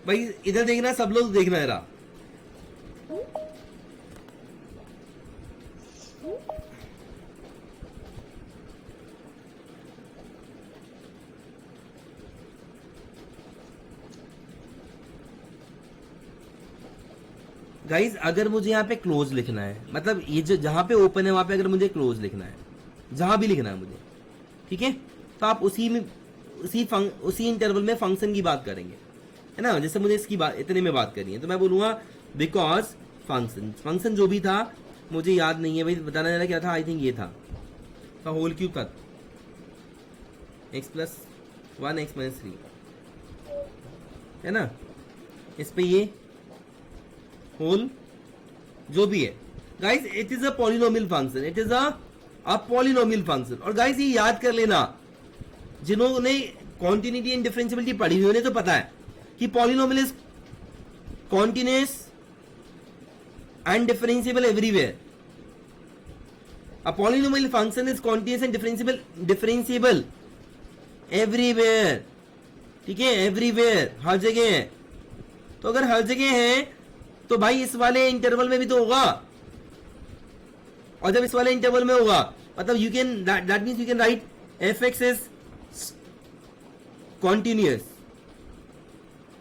भाई इधर देखना, सब लोग देखना जरा। गाइज अगर मुझे यहाँ पे क्लोज लिखना है, मतलब ये जो जहां पे ओपन है वहां पे अगर मुझे क्लोज लिखना है, जहां भी लिखना है मुझे, ठीक है, तो आप उसी इंटरवल में फंक्शन की बात करेंगे, है ना। जैसे मुझे इसकी बात इतने में बात करनी है तो मैं बोलूंगा बिकॉज फंक्शन जो भी था मुझे याद नहीं है भाई, बताना जरा क्या था, आई थिंक ये था होल क्यूब था, x+1 x-3, है ना। इस पे ये होल जो भी है guys, it is a polynomial function, it is a polynomial function. और गाइस ये याद कर लेना, जिन्होंने कॉन्टिन्यूटी एंड डिफरेंशियबिलिटी पढ़ी हुई उन्हें तो पता है कि polynomial is continuous and differentiable everywhere. A polynomial function is continuous and differentiable everywhere, ठीक है, एवरीवेयर, हर जगह है। तो अगर हर जगह है तो भाई इस वाले इंटरवल में भी तो होगा, और जब इस वाले इंटरवल में होगा मतलब you can that means you can write f(x) is continuous,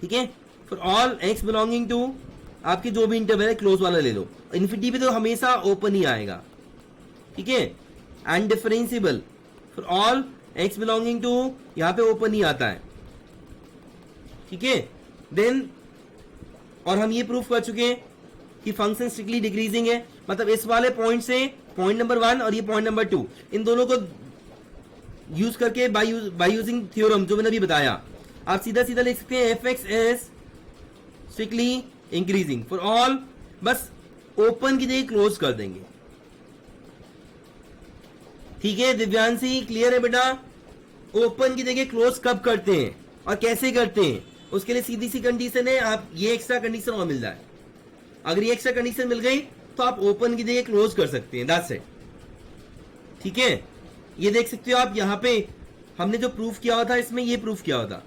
ठीक है। For all x belonging to, आपके जो भी इंटरवल है क्लोज वाला ले लो, इन्फिनिटी पे तो हमेशा ओपन ही आएगा, ठीक है। And differentiable for all x belonging to, यहां पे ओपन ही आता है, ठीक है। देन और हम ये प्रूफ कर चुके हैं कि फंक्शन स्ट्रिक्टली डिक्रीजिंग है, मतलब इस वाले पॉइंट से पॉइंट नंबर 1 और ये पॉइंट नंबर 2, इन दोनों को यूज करके बाय यूजिंग थ्योरम जो मैंने अभी बताया, आप सीधा सीधा लिख सकते हैं f x as strictly increasing for all, बस ओपन की जगह क्लोज कर देंगे, ठीक है। दिव्यांशी क्लियर है बेटा? ओपन की जगह क्लोज कब करते हैं और कैसे करते हैं, उसके लिए सीधी सी कंडीशन है, आप ये एक्स्ट्रा कंडीशन और मिल जाए, अगर ये एक्स्ट्रा कंडीशन मिल गई तो आप ओपन की जगह क्लोज कर सकते हैं, दैट्स इट, ठीक है। ये देख सकते हो आप, यहां पे हमने जो प्रूफ किया हुआ था इसमें ये प्रूफ किया हुआ था,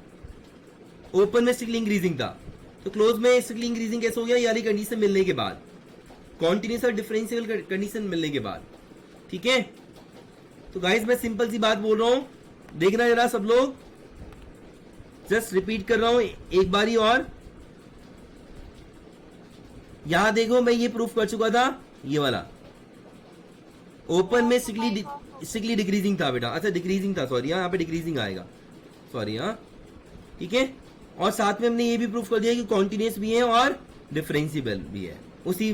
ओपन में स्ट्रिक्टली इंक्रीजिंग था, तो क्लोज में स्ट्रिक्टली इंक्रीजिंग कैसे हो गया, यानी कंडीशन मिलने के बाद, कॉन्टिन्यूस और डिफरेंशियल कंडीशन मिलने के बाद, ठीक है। तो गाइस मैं सिंपल सी बात बोल रहा हूं, देखना जरा सब लोग, जस्ट रिपीट कर रहा हूं एक बारी और, यहां देखो मैं ये प्रूफ कर चुका था, ये वाला ओपन में स्ट्रिक्टली डिक्रीजिंग था बेटा, अच्छा डिक्रीजिंग था, सॉरी यहाँ पे डिक्रीजिंग आएगा, सॉरी हाँ, ठीक है। और साथ में हमने ये भी प्रूफ कर दिया कि कॉन्टिन्यूस भी है और डिफरेंशिएबल भी है उसी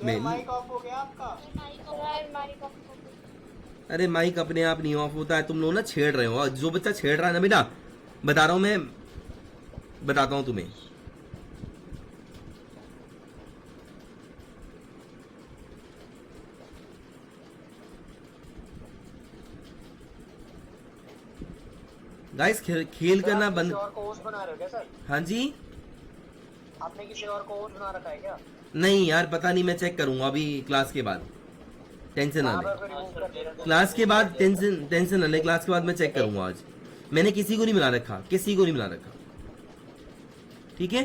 में। माइक ऑफ हो गया आपका? अरे माइक अपने आप नहीं ऑफ होता है, तुम लोग ना छेड़ रहे हो, जो बच्चा छेड़ रहा है ना बेटा, बता रहा हूं मैं, बताता हूं तुम्हें, गाइस खेल करना बंद। किसी और को होस्ट बना रहे हो क्या सर? हाँ जी, आपने किसी और को होस्ट बना रखा है क्या? नहीं यार पता नहीं, मैं चेक करूंगा अभी क्लास के बाद, टेंशन ना ले, क्लास के बाद टेंशन ना ले, क्लास के बाद मैं चेक करूंगा। आज मैंने किसी को नहीं मिला रखा, किसी को नहीं मिला रखा, ठीक है।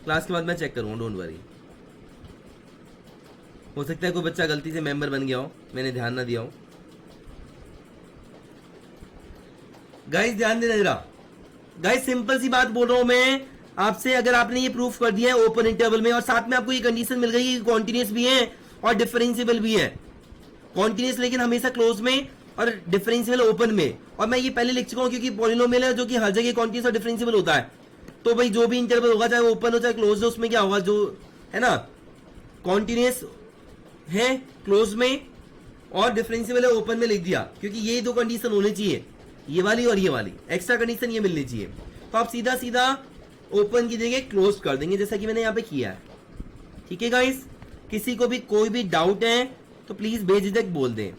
क्लास के बाद मैं चेक करूंगा, डोंट वरी। हो सकता है कोई बच्चा गलती से मेंबर बन गया हो, मैंने ध्यान ना दिया हो। गाइस ध्यान देना जरा, गाइस सिंपल सी बात बोल रहा हूं मैं आपसे, अगर आपने ये प्रूफ कर दिया है ओपन इंटरवल में और साथ में आपको ये कंडीशन मिल गई कि कॉन्टिन्यूस भी है और डिफरेंशिएबल भी है, कॉन्टिन्यूस लेकिन हमेशा क्लोज में और डिफरेंशिएबल ओपन में, और मैं ये पहले लिख चुका हूं क्योंकि पॉलिनोमियल है जो कि हर जगह कॉन्टिन्यूस और डिफरेंशिएबल होता है, तो भाई जो भी इंटरवल होगा चाहे ओपन हो चाहे क्लोज हो, उसमें क्या होगा, जो है ना कॉन्टिन्यूस है क्लोज में और डिफरेंशिएबल है ओपन में लिख दिया, क्योंकि ये दो कंडीशन होनी चाहिए, ये वाली और ये वाली, एक्स्ट्रा कंडीशन ये मिलनी चाहिए, तो आप सीधा सीधा ओपन की जगह क्लोज कर देंगे जैसा कि मैंने यहाँ पे किया है, ठीक है गाइस। किसी को भी कोई भी डाउट है तो प्लीज बेझिझक बोल दें,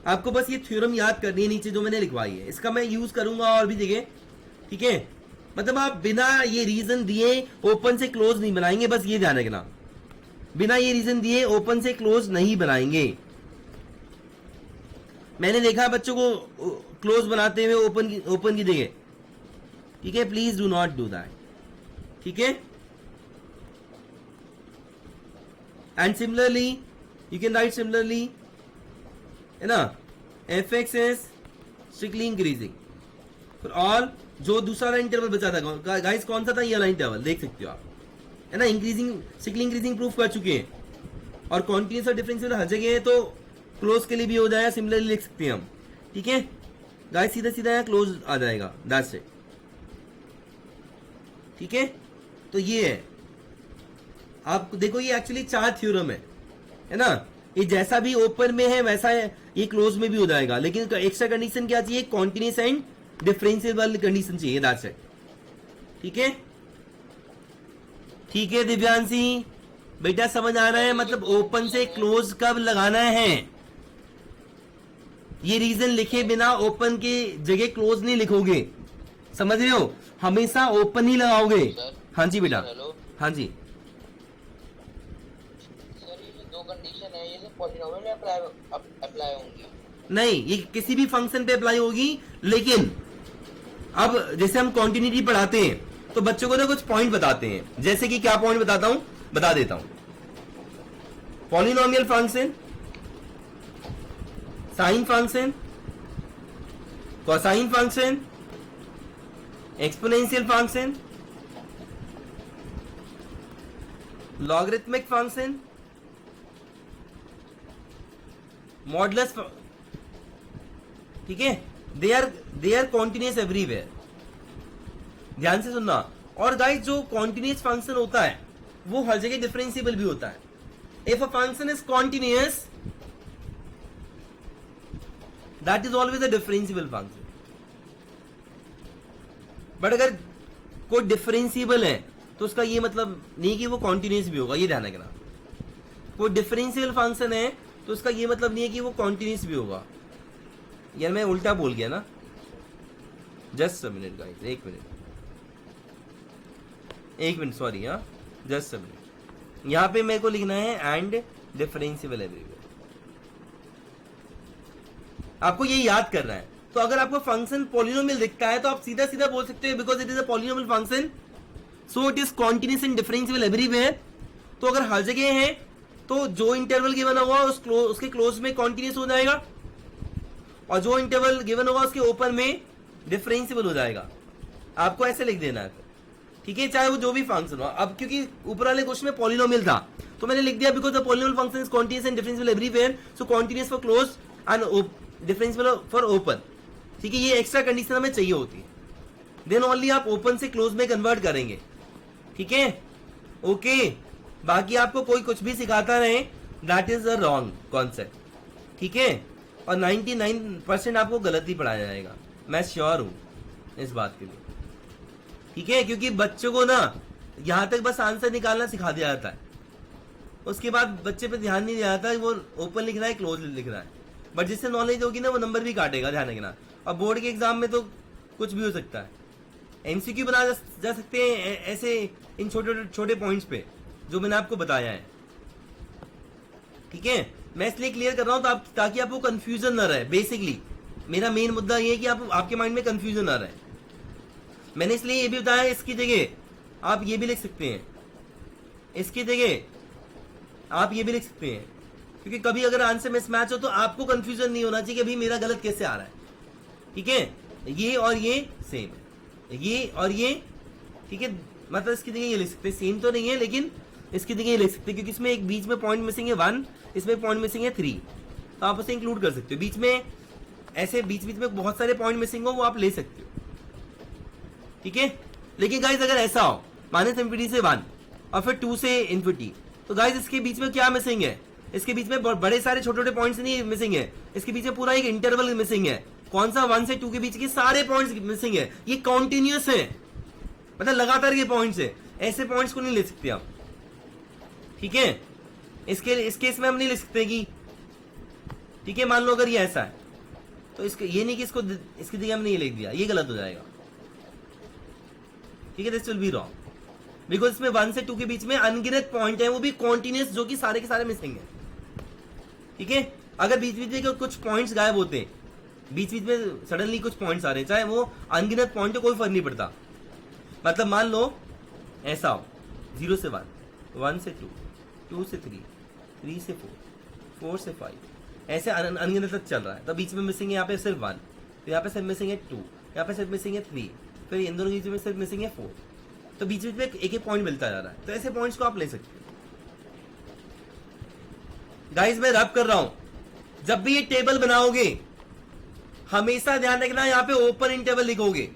आपको बस ये थ्योरम याद करनी है नीचे जो मैंने लिखवाई है, इसका मैं यूज करूंगा और भी जगह, ठीक है। मतलब आप बिना ये रीजन दिए ओपन से क्लोज नहीं बनाएंगे, बस ये ध्यान रखना, बिना ये रीजन दिए ओपन से क्लोज नहीं बनाएंगे। मैंने देखा बच्चों को क्लोज बनाते हुए ओपन की जगह, ठीक है, please do not do that, ठीक है। And similarly you can right similarly, है ना, F x is strictly increasing for all, जो दूसरा इंटरवल बचा था गाइस कौन सा था, ये वाला इंटरवल देख सकते हो आप, है ना, इंक्रीजिंग स्ट्रिक्टली इंक्रीजिंग प्रूफ कर चुके हैं, और कॉन्टिन्यूस और डिफरेंशियल हर जगह है, तो क्लोज के लिए भी हो जाएगा, सिमिलरली लिख सकते हैं हम, ठीक है गाइस, सीधा सीधा यहाँ क्लोज आ जाएगा, दैट्स इट, ठीक है। तो ये है, आप देखो ये एक्चुअली 4 थ्योरम है ना, ये जैसा भी ओपन में है वैसा है, ये क्लोज में भी हो जाएगा, लेकिन एक्स्ट्रा कंडीशन क्या चाहिए, कॉन्टिन्यूस एंड डिफरेंशियल कंडीशन चाहिए, दैट्स इट, ठीक है। ठीक है दिव्यांशी बेटा, समझ आ रहा है, मतलब ओपन से क्लोज कब लगाना है, ये रीजन लिखे बिना ओपन के जगह क्लोज नहीं लिखोगे, समझ रहे हो, हमेशा ओपन ही लगाओगे। हाँ जी बेटा, हाँ जी सर, ये दो कंडीशन है, ये पॉलिनोमियल में अप्लाई होंगी? नहीं, ये किसी भी फंक्शन पे अप्लाई होगी, लेकिन अब जैसे हम कॉन्टिन्यूटी पढ़ाते हैं तो बच्चों को ना कुछ पॉइंट बताते हैं, जैसे कि क्या पॉइंट बताता हूं, बता देता हूं। Polynomial function, sine function, cosine function, exponential function, logarithmic function, modulus, ठीक है, they are continuous everywhere. ध्यान से सुनना. और गाइस जो continuous function होता है वो हर जगह डिफरेंशिएबल भी होता है. If a function is continuous, that is always a differentiable function. But अगर कोई डिफरेंशिएबल है तो उसका ये मतलब नहीं कि वो कॉन्टिन्यूस भी होगा, ये ध्यान रखना. कोई डिफरेंशियल फंक्शन है तो उसका ये मतलब नहीं है कि वो कॉन्टिन्यूस भी होगा. यार मैं उल्टा बोल गया ना. जस्ट अ मिनट गाइस, एक मिनट सॉरी. हाँ जस्ट अ मिनट. यहाँ पे मेरे को लिखना है एंड डिफरेंशिएबल एवरीवेयर. आपको ये याद करना है. तो अगर आपको फंक्शन पॉलिनोमियल दिखता है तो आप सीधा सीधा बोल सकते हो because it is a polynomial function so it is continuous and differentiable everywhere. तो अगर हर जगह है तो जो इंटरवल गिवन होगा उसके क्लोज में कॉन्टिन्यूस हो जाएगा और जो इंटरवल गिवन होगा उसके ओपन में डिफरेंशिएबल हो जाएगा. आपको ऐसे लिख देना है, ठीक है, चाहे वो जो भी फंक्शन हो. अब क्योंकि ऊपर वाले क्वेश्चन में पॉलिनोमियल था तो मैंने लिख दिया because the polynomial function is continuous and differentiable everywhere so continuous for close and differentiable for open. ठीक है, ये एक्स्ट्रा कंडीशन हमें चाहिए होती है. देन ओनली आप ओपन से क्लोज में कन्वर्ट करेंगे. ठीक है, ओके. बाकी आपको कोई कुछ भी सिखाता रहे that is a wrong concept. ठीक है, और 99% आपको गलत ही पढ़ाया जाएगा, मैं श्योर हूं इस बात के लिए. ठीक है, क्योंकि बच्चों को ना यहां तक बस आंसर निकालना सिखा दिया जाता है. उसके बाद बच्चे पे ध्यान नहीं दिया जाता वो ओपन लिख रहा है क्लोज लिख रहा है. बट जिससे नॉलेज होगी ना वो नंबर भी काटेगा, ध्यान रखना. अब बोर्ड के एग्जाम में तो कुछ भी हो सकता है. एमसीक्यू बना जा सकते हैं ऐसे इन छोटे छोटे पॉइंट्स पे जो मैंने आपको बताया है. ठीक है, मैं इसलिए क्लियर कर रहा हूं ताकि आपको कंफ्यूजन ना रहे. बेसिकली मेरा मेन मुद्दा ये है कि आपके माइंड में कंफ्यूजन ना रहे. मैंने इसलिए ये भी बताया इसकी जगह आप ये भी लिख सकते हैं, इसकी जगह आप ये भी लिख सकते हैं, क्योंकि कभी अगर आंसर मिसमैच हो तो आपको कंफ्यूजन नहीं होना चाहिए कि अभी मेरा गलत कैसे आ रहा है. ठीक है, ये और ये सेम है, ये और ये. ठीक है, मतलब इसकी जगह ये लिख सकते हैं, सेम तो नहीं है लेकिन इसकी जगह ये लिख सकते हैं क्योंकि इसमें एक बीच में पॉइंट मिसिंग है 1, इसमें पॉइंट मिसिंग है 3, तो आप उसे इंक्लूड कर सकते हो. बीच में ऐसे बीच में बहुत सारे पॉइंट मिसिंग हो वो आप ले सकते हो. ठीक है, लेकिन गाइज अगर ऐसा हो माइनस इंफिनिटी से 1 और फिर 2 से इंफिनिटी, तो गाइज इसके बीच में क्या मिसिंग है? इसके बीच में बड़े सारे छोटे छोटे पॉइंट्स नहीं मिसिंग है, इसके बीच में पूरा एक इंटरवल मिसिंग है. कौन सा? 1 से 2 के बीच के सारे पॉइंट्स मिसिंग है. ये कॉन्टिन्यूस है, मतलब लगातार के पॉइंट्स है. ऐसे पॉइंट्स को नहीं ले सकते आप. ठीक है, इस केस में हम नहीं ले सकते कि, ठीक है, मान लो अगर ये ऐसा है तो इसके ये नहीं कि इसकी जगह हमने ये लिख दिया, ये गलत हो जाएगा. ठीक है, this will be wrong because इसमें 1 से 2 के बीच में अनगिनत पॉइंट है, वो भी कॉन्टिन्यूस, जो कि सारे के सारे मिसिंग है. ठीक है, अगर बीच बीच में कुछ पॉइंट्स गायब होते हैं, बीच बीच में सडनली कुछ पॉइंट्स आ रहे हैं, चाहे वो अनगिनत पॉइंट हो, कोई फर्क नहीं पड़ता. मतलब मान लो ऐसा हो 0 से 1, 1 से 2, 2 से 3, 3 से 4, 4 से 5, ऐसे अनगिनत तक चल रहा है. तो बीच में मिसिंग है यहाँ पे सिर्फ 1, तो यहाँ पे सिर्फ मिसिंग है 2, यहाँ पे सिर्फ मिसिंग है 3, फिर इन दोनों के बीच में सिर्फ मिसिंग है 4. तो बीच बीच में एक एक पॉइंट मिलता जा रहा है. तो ऐसे पॉइंट्स को आप ले सकते हो. गाइस मैं रब कर रहा हूं, जब भी ये टेबल बनाओगे हमेशा ध्यान रखना यहाँ पे ओपन इंटरवल लिखोगे,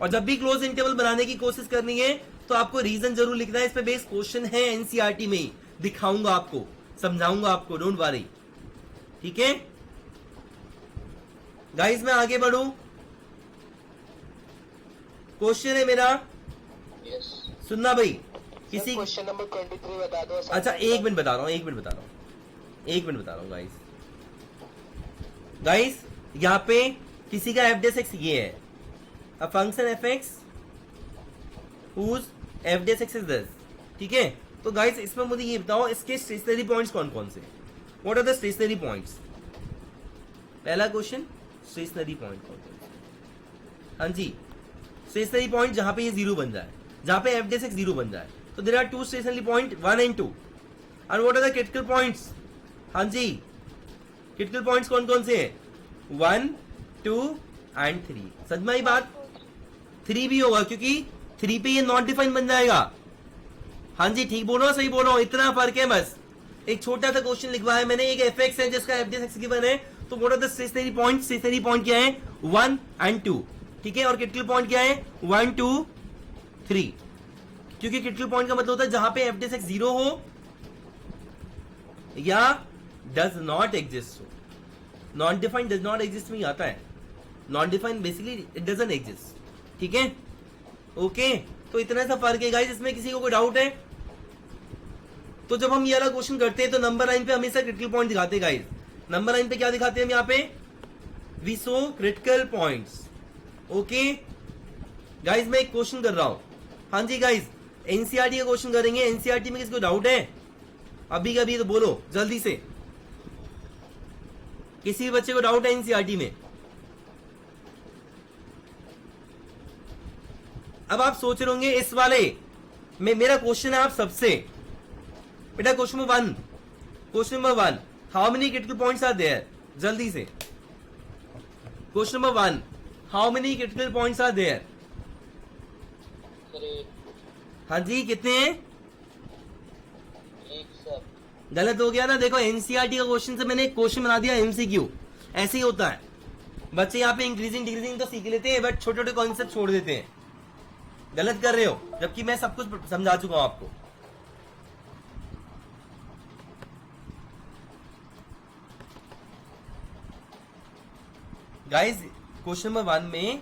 और जब भी क्लोज इंटरवल बनाने की कोशिश करनी है तो आपको रीजन जरूर लिखना है. इस पे बेस क्वेश्चन है एनसीईआरटी में ही, दिखाऊंगा आपको, समझाऊंगा आपको, डोंट वरी. ठीक है गाइस, मैं आगे बढ़ूं. क्वेश्चन है मेरा, सुनना भाई. किसी क्वेश्चन नंबर 23 बता दो. अच्छा एक मिनट बता रहा हूँ गाइस. यहाँ पे किसी का एफ डेस ये है, a function f x whose f dash x is this. ठीक है, तो गाइस इसमें मुझे ये बताओ इसके स्टेशनरी पॉइंट्स कौन कौन से? What are the stationary points? पहला क्वेश्चन, स्टेशनरी पॉइंट कौन कौन से? हाँ जी, स्टेशनरी पॉइंट जहां पे ये 0 बन जाए, जहां पे एफ डेस एक्स 0 बन जाए. तो there are 2 stationary point 1 and 2. And what are the critical points? हाँ जी, क्रिटिकल पॉइंट्स कौन कौन से हैं? 1, 2 and 3. समझ में आई बात? 3 भी होगा, क्योंकि 3 पे ये नॉट डिफाइन बन जाएगा। हाँ जी, ठीक बोल रहा हूँ, सही बोल रहा हूँ, इतना फर्क है बस। एक छोटा सा क्वेश्चन लिखवा है मैंने, एक एफ है जिसका एफ डी एक्स गिवन है, तो what are the stationary point क्या है 1 and 2, ठीक है। और क्रिटिकल पॉइंट क्या है 1 2 3, क्योंकि क्रिटिकल पॉइंट का मतलब होता है जहां पे एफ डी एक्स 0 हो या डज नॉट एग्जिस्ट हो। Non defined does not exist में आता है, non defined basically it doesn't exist, ठीक है। ओके, तो इतना सा फर्क है गाइस, इसमें किसी को कोई डाउट है? तो जब हम ये वाला क्वेश्चन करते हैं तो नंबर लाइन पे हमेशा क्रिटिकल पॉइंट दिखाते हैं गाइस। नंबर लाइन पे क्या दिखाते हैं हम यहाँ पे? We show critical points. Okay guys, मैं एक क्वेश्चन कर रहा हूं। हाँ जी गाइस, एनसीईआरटी का क्वेश्चन करेंगे। एनसीईआरटी में किसी को डाउट है? अभी कभी तो बोलो जल्दी से, किसी भी बच्चे को डाउट है एनसीईआरटी में? अब आप सोच रहे होंगे इस वाले में मेरा क्वेश्चन है आप सबसे, बेटा question number 1, how many critical points are there? जल्दी से question number 1, how many critical points are there? हाँ जी, कितने हैं? गलत हो गया ना। देखो एनसीईआरटी का क्वेश्चन से मैंने एक क्वेश्चन बना दिया एमसीक्यू। ऐसे ही होता है, बच्चे यहाँ पे इंक्रीजिंग डिक्रीजिंग तो सीख लेते हैं, बट छोटे छोटे कॉन्सेप्ट छोड़ देते हैं। गलत कर रहे हो, जबकि मैं सब कुछ समझा चुका हूं आपको। गाइस, क्वेश्चन नंबर 1 में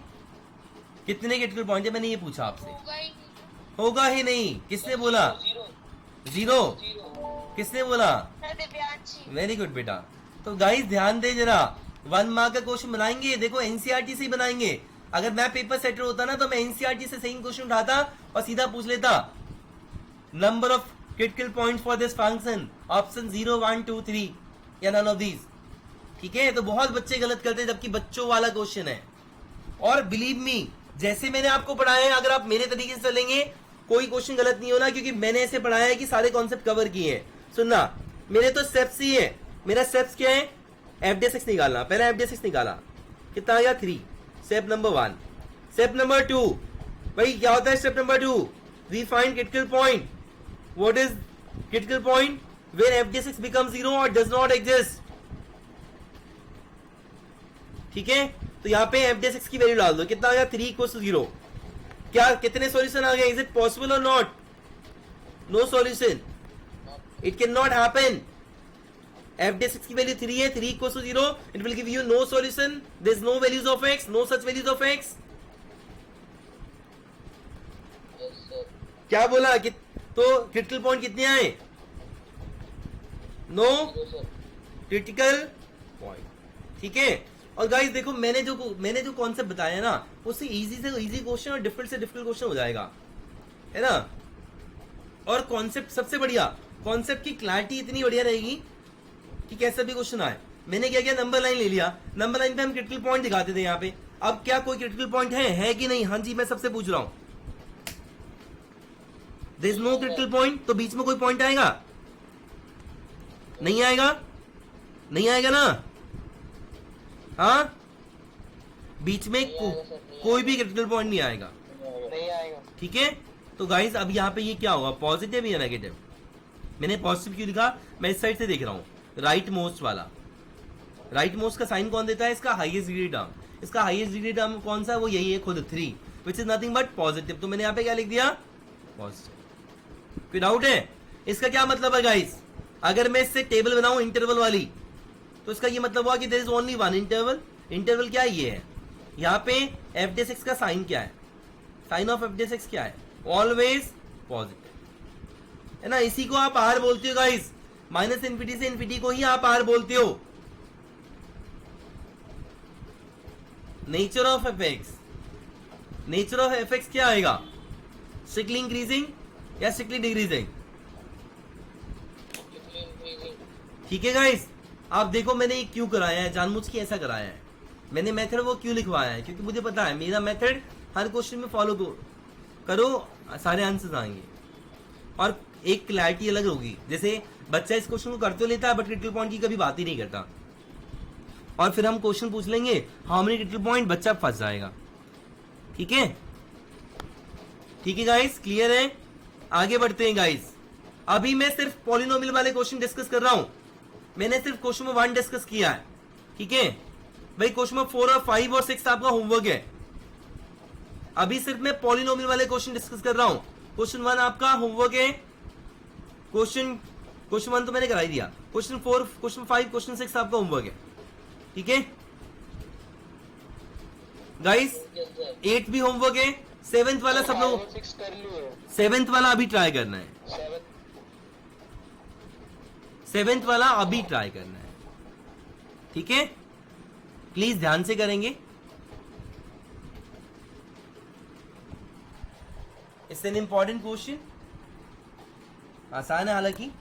कितने क्रिटिकल पॉइंट है मैंने ये पूछा आपसे। होगा ही नहीं। किसने बोला? 0। किसने बोला? वेरी गुड बेटा। तो गाइस ध्यान दे जरा, 1 मार्क का क्वेश्चन बनाएंगे, देखो एनसीईआरटी से ही बनाएंगे। अगर मैं पेपर सेटर होता ना तो मैं एनसीईआरटी से सही क्वेश्चन उठाता और सीधा पूछ लेता number of critical point for this function, option 0 1 2 3 या नन ऑफ दीज, ठीक है। तो बहुत बच्चे गलत करते हैं, जबकि बच्चों वाला क्वेश्चन है। और बिलीव मी, जैसे मैंने आपको पढ़ाया है, अगर आप मेरे तरीके से चलेंगे कोई क्वेश्चन गलत नहीं होना, क्योंकि मैंने ऐसे पढ़ाया है कि सारे कॉन्सेप्ट कवर किए हैं। सुनना, मेरे तो स्टेप्स ही है। मेरा स्टेप्स क्या है? एफडीएक्स निकालना। पहले एफडीएक्स निकाला, कितना आ गया 3, स्टेप नंबर 1। स्टेप नंबर 2, भाई क्या होता है step number 2? We find critical point. What is critical point? Where F D X become 0 और डज नॉट एग्जिस्ट, ठीक है। तो यहाँ पे एफडीएक्स की वैल्यू डाल दो, कितना आ गया 3 = 0। क्या कितने सॉल्यूशन आ गए? Is it possible or not? No solution, it can not happen. F D X की वैल्यू 3 है, 3 = 0, it will give you no solution, there is no values of X, no such values of X. क्या बोला कि तो critical point कितने आए? No critical point, ठीक है। और गाइस देखो, मैंने जो कॉन्सेप्ट बताया ना, उससे इजी से इजी क्वेश्चन और डिफिकल्ट से डिफिकल्ट क्वेश्चन हो जाएगा, है ना। और कॉन्सेप्ट सबसे बढ़िया, कॉन्सेप्ट की क्लैरिटी इतनी बढ़िया रहेगी कि कैसा भी क्वेश्चन आए। मैंने क्या किया, नंबर लाइन ले लिया। नंबर लाइन पे हम क्रिटिकल पॉइंट दिखाते थे यहाँ पे। अब क्या कोई क्रिटिकल पॉइंट है कि नहीं? हाँ जी, मैं सबसे पूछ रहा हूं। There is no critical point, तो बीच में कोई पॉइंट आएगा? नहीं आएगा, नहीं आएगा ना। हाँ, बीच में कोई भी क्रिटिकल पॉइंट नहीं आएगा, नहीं आएगा, ठीक है। तो गाइस अब यहाँ पे ये क्या होगा, पॉजिटिव या नेगेटिव? मैंने पॉजिटिव क्यों लिखा? मैं इस साइड से देख रहा हूं, राइट मोस्ट वाला। राइट मोस्ट का साइन कौन देता है? इसका हाईएस्ट डिग्री टर्म। इसका हाईएस्ट डिग्री टर्म कौन सा है? वो यही है खुद, 3, which is nothing but positive. तो मैंने यहाँ पे क्या लिख दिया? पॉजिटिव। कोई डाउट है? इसका क्या मतलब है गाइस? अगर मैं इससे टेबल बनाऊं इंटरवल वाली, तो इसका ये मतलब हुआ कि there is only 1 interval. Interval क्या ये है? यहाँ पे एफडीएक्स का साइन क्या है? साइन ऑफ एफडीएक्स क्या है? ऑलवेज पॉजिटिव, है ना। इसी को आप आर बोलते हो गाइस, -इन्फिनिटी से इन्फिनिटी को ही आप आर बोलते हो। Nature of FX, nature of FX क्या आएगा? स्ट्रिक्टली इंक्रीजिंग या स्ट्रिक्टली डिक्रीजिंग? ठीक है गाइस, आप देखो मैंने ये क्यों कराया है, जानबूझ के ऐसा कराया है मैंने। मेथड वो क्यों लिखवाया है? क्योंकि मुझे पता है मेरा मेथड हर क्वेश्चन में फॉलो करो, सारे आंसर्स आएंगे और एक क्लैरिटी अलग होगी। जैसे बच्चा इस क्वेश्चन को कर तो लेता है बट क्रिटिकल पॉइंट की कभी बात ही नहीं करता, और फिर हम क्वेश्चन पूछ लेंगे हाउ मेनी क्रिटिकल पॉइंट, बच्चा फंस जाएगा, ठीक है। ठीक है गाइस, क्लियर है? आगे बढ़ते हैं गाइस। अभी मैं सिर्फ पॉलिनोमियल वाले क्वेश्चन डिस्कस कर रहा हूं। मैंने सिर्फ क्वेश्चन नंबर 1 डिस्कस किया है, ठीक है भाई। क्वेश्चन नंबर 4 और 5 और 6 आपका होमवर्क है। अभी सिर्फ मैं पॉलिनोमियल वाले क्वेश्चन डिस्कस कर रहा हूं। क्वेश्चन 1 आपका होमवर्क है। क्वेश्चन 1 तो मैंने करा ही दिया। क्वेश्चन 4, क्वेश्चन 5, क्वेश्चन 6 आपका होमवर्क है, ठीक है गाइस। 8 भी होमवर्क है। 7th वाला सब लोग, 6 कर लिए। 7th वाला अभी ट्राई करना है। 7th वाला अभी ट्राई करना है, ठीक है। प्लीज ध्यान से करेंगे। इट्स एन इंपॉर्टेंट क्वेश्चन, आसान है हालांकि।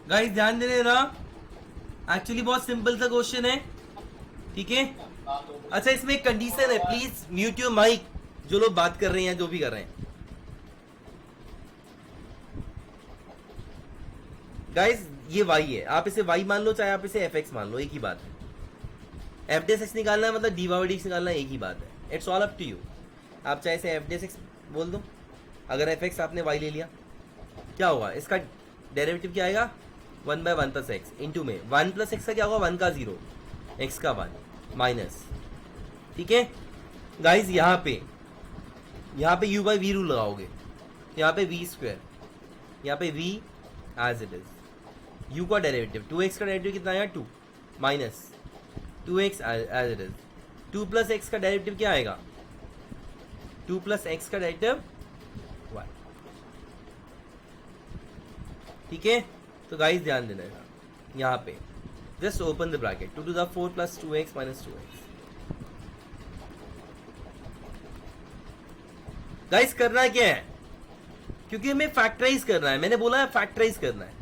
गाइस ध्यान देने ना, एक्चुअली बहुत सिंपल सा क्वेश्चन है, ठीक है। अच्छा इसमें एक कंडीशन है, प्लीज म्यूट योर माइक जो लोग बात कर रहे हैं, जो भी कर रहे हैं। गाइस ये y है, आप इसे y मान लो चाहे आप इसे fx मान लो, एक ही बात है। fdx निकालना है मतलब dy/dx निकालना है, एक ही बात है। It's all up to you. आप चाहे इसे fdx बोल दो। अगर fx आपने y ले लिया, क्या होगा? इसका डेरिवेटिव क्या आएगा? 1/1 + x इंटू में 1 + x का क्या होगा? 1 का 0, x का 1 माइनस, ठीक है गाइस। यहाँ पे u/v रूल लगाओगे, यहाँ पे v², यहाँ पे v as it is. u का डेरिवेटिव 2x का डेरिवेटिव कितना आएगा? 2 minus 2x as it is. 2 + x का डेरिवेटिव क्या आएगा? 2 + x का डेरिवेटिव 1, ठीक है। तो गाइस ध्यान देना है, यहाँ पे just open the bracket 2 to the 4 + 2x - 2x। Guys करना क्या है? क्योंकि हमें फैक्टराइज करना है, मैंने बोला है फैक्टराइज करना है।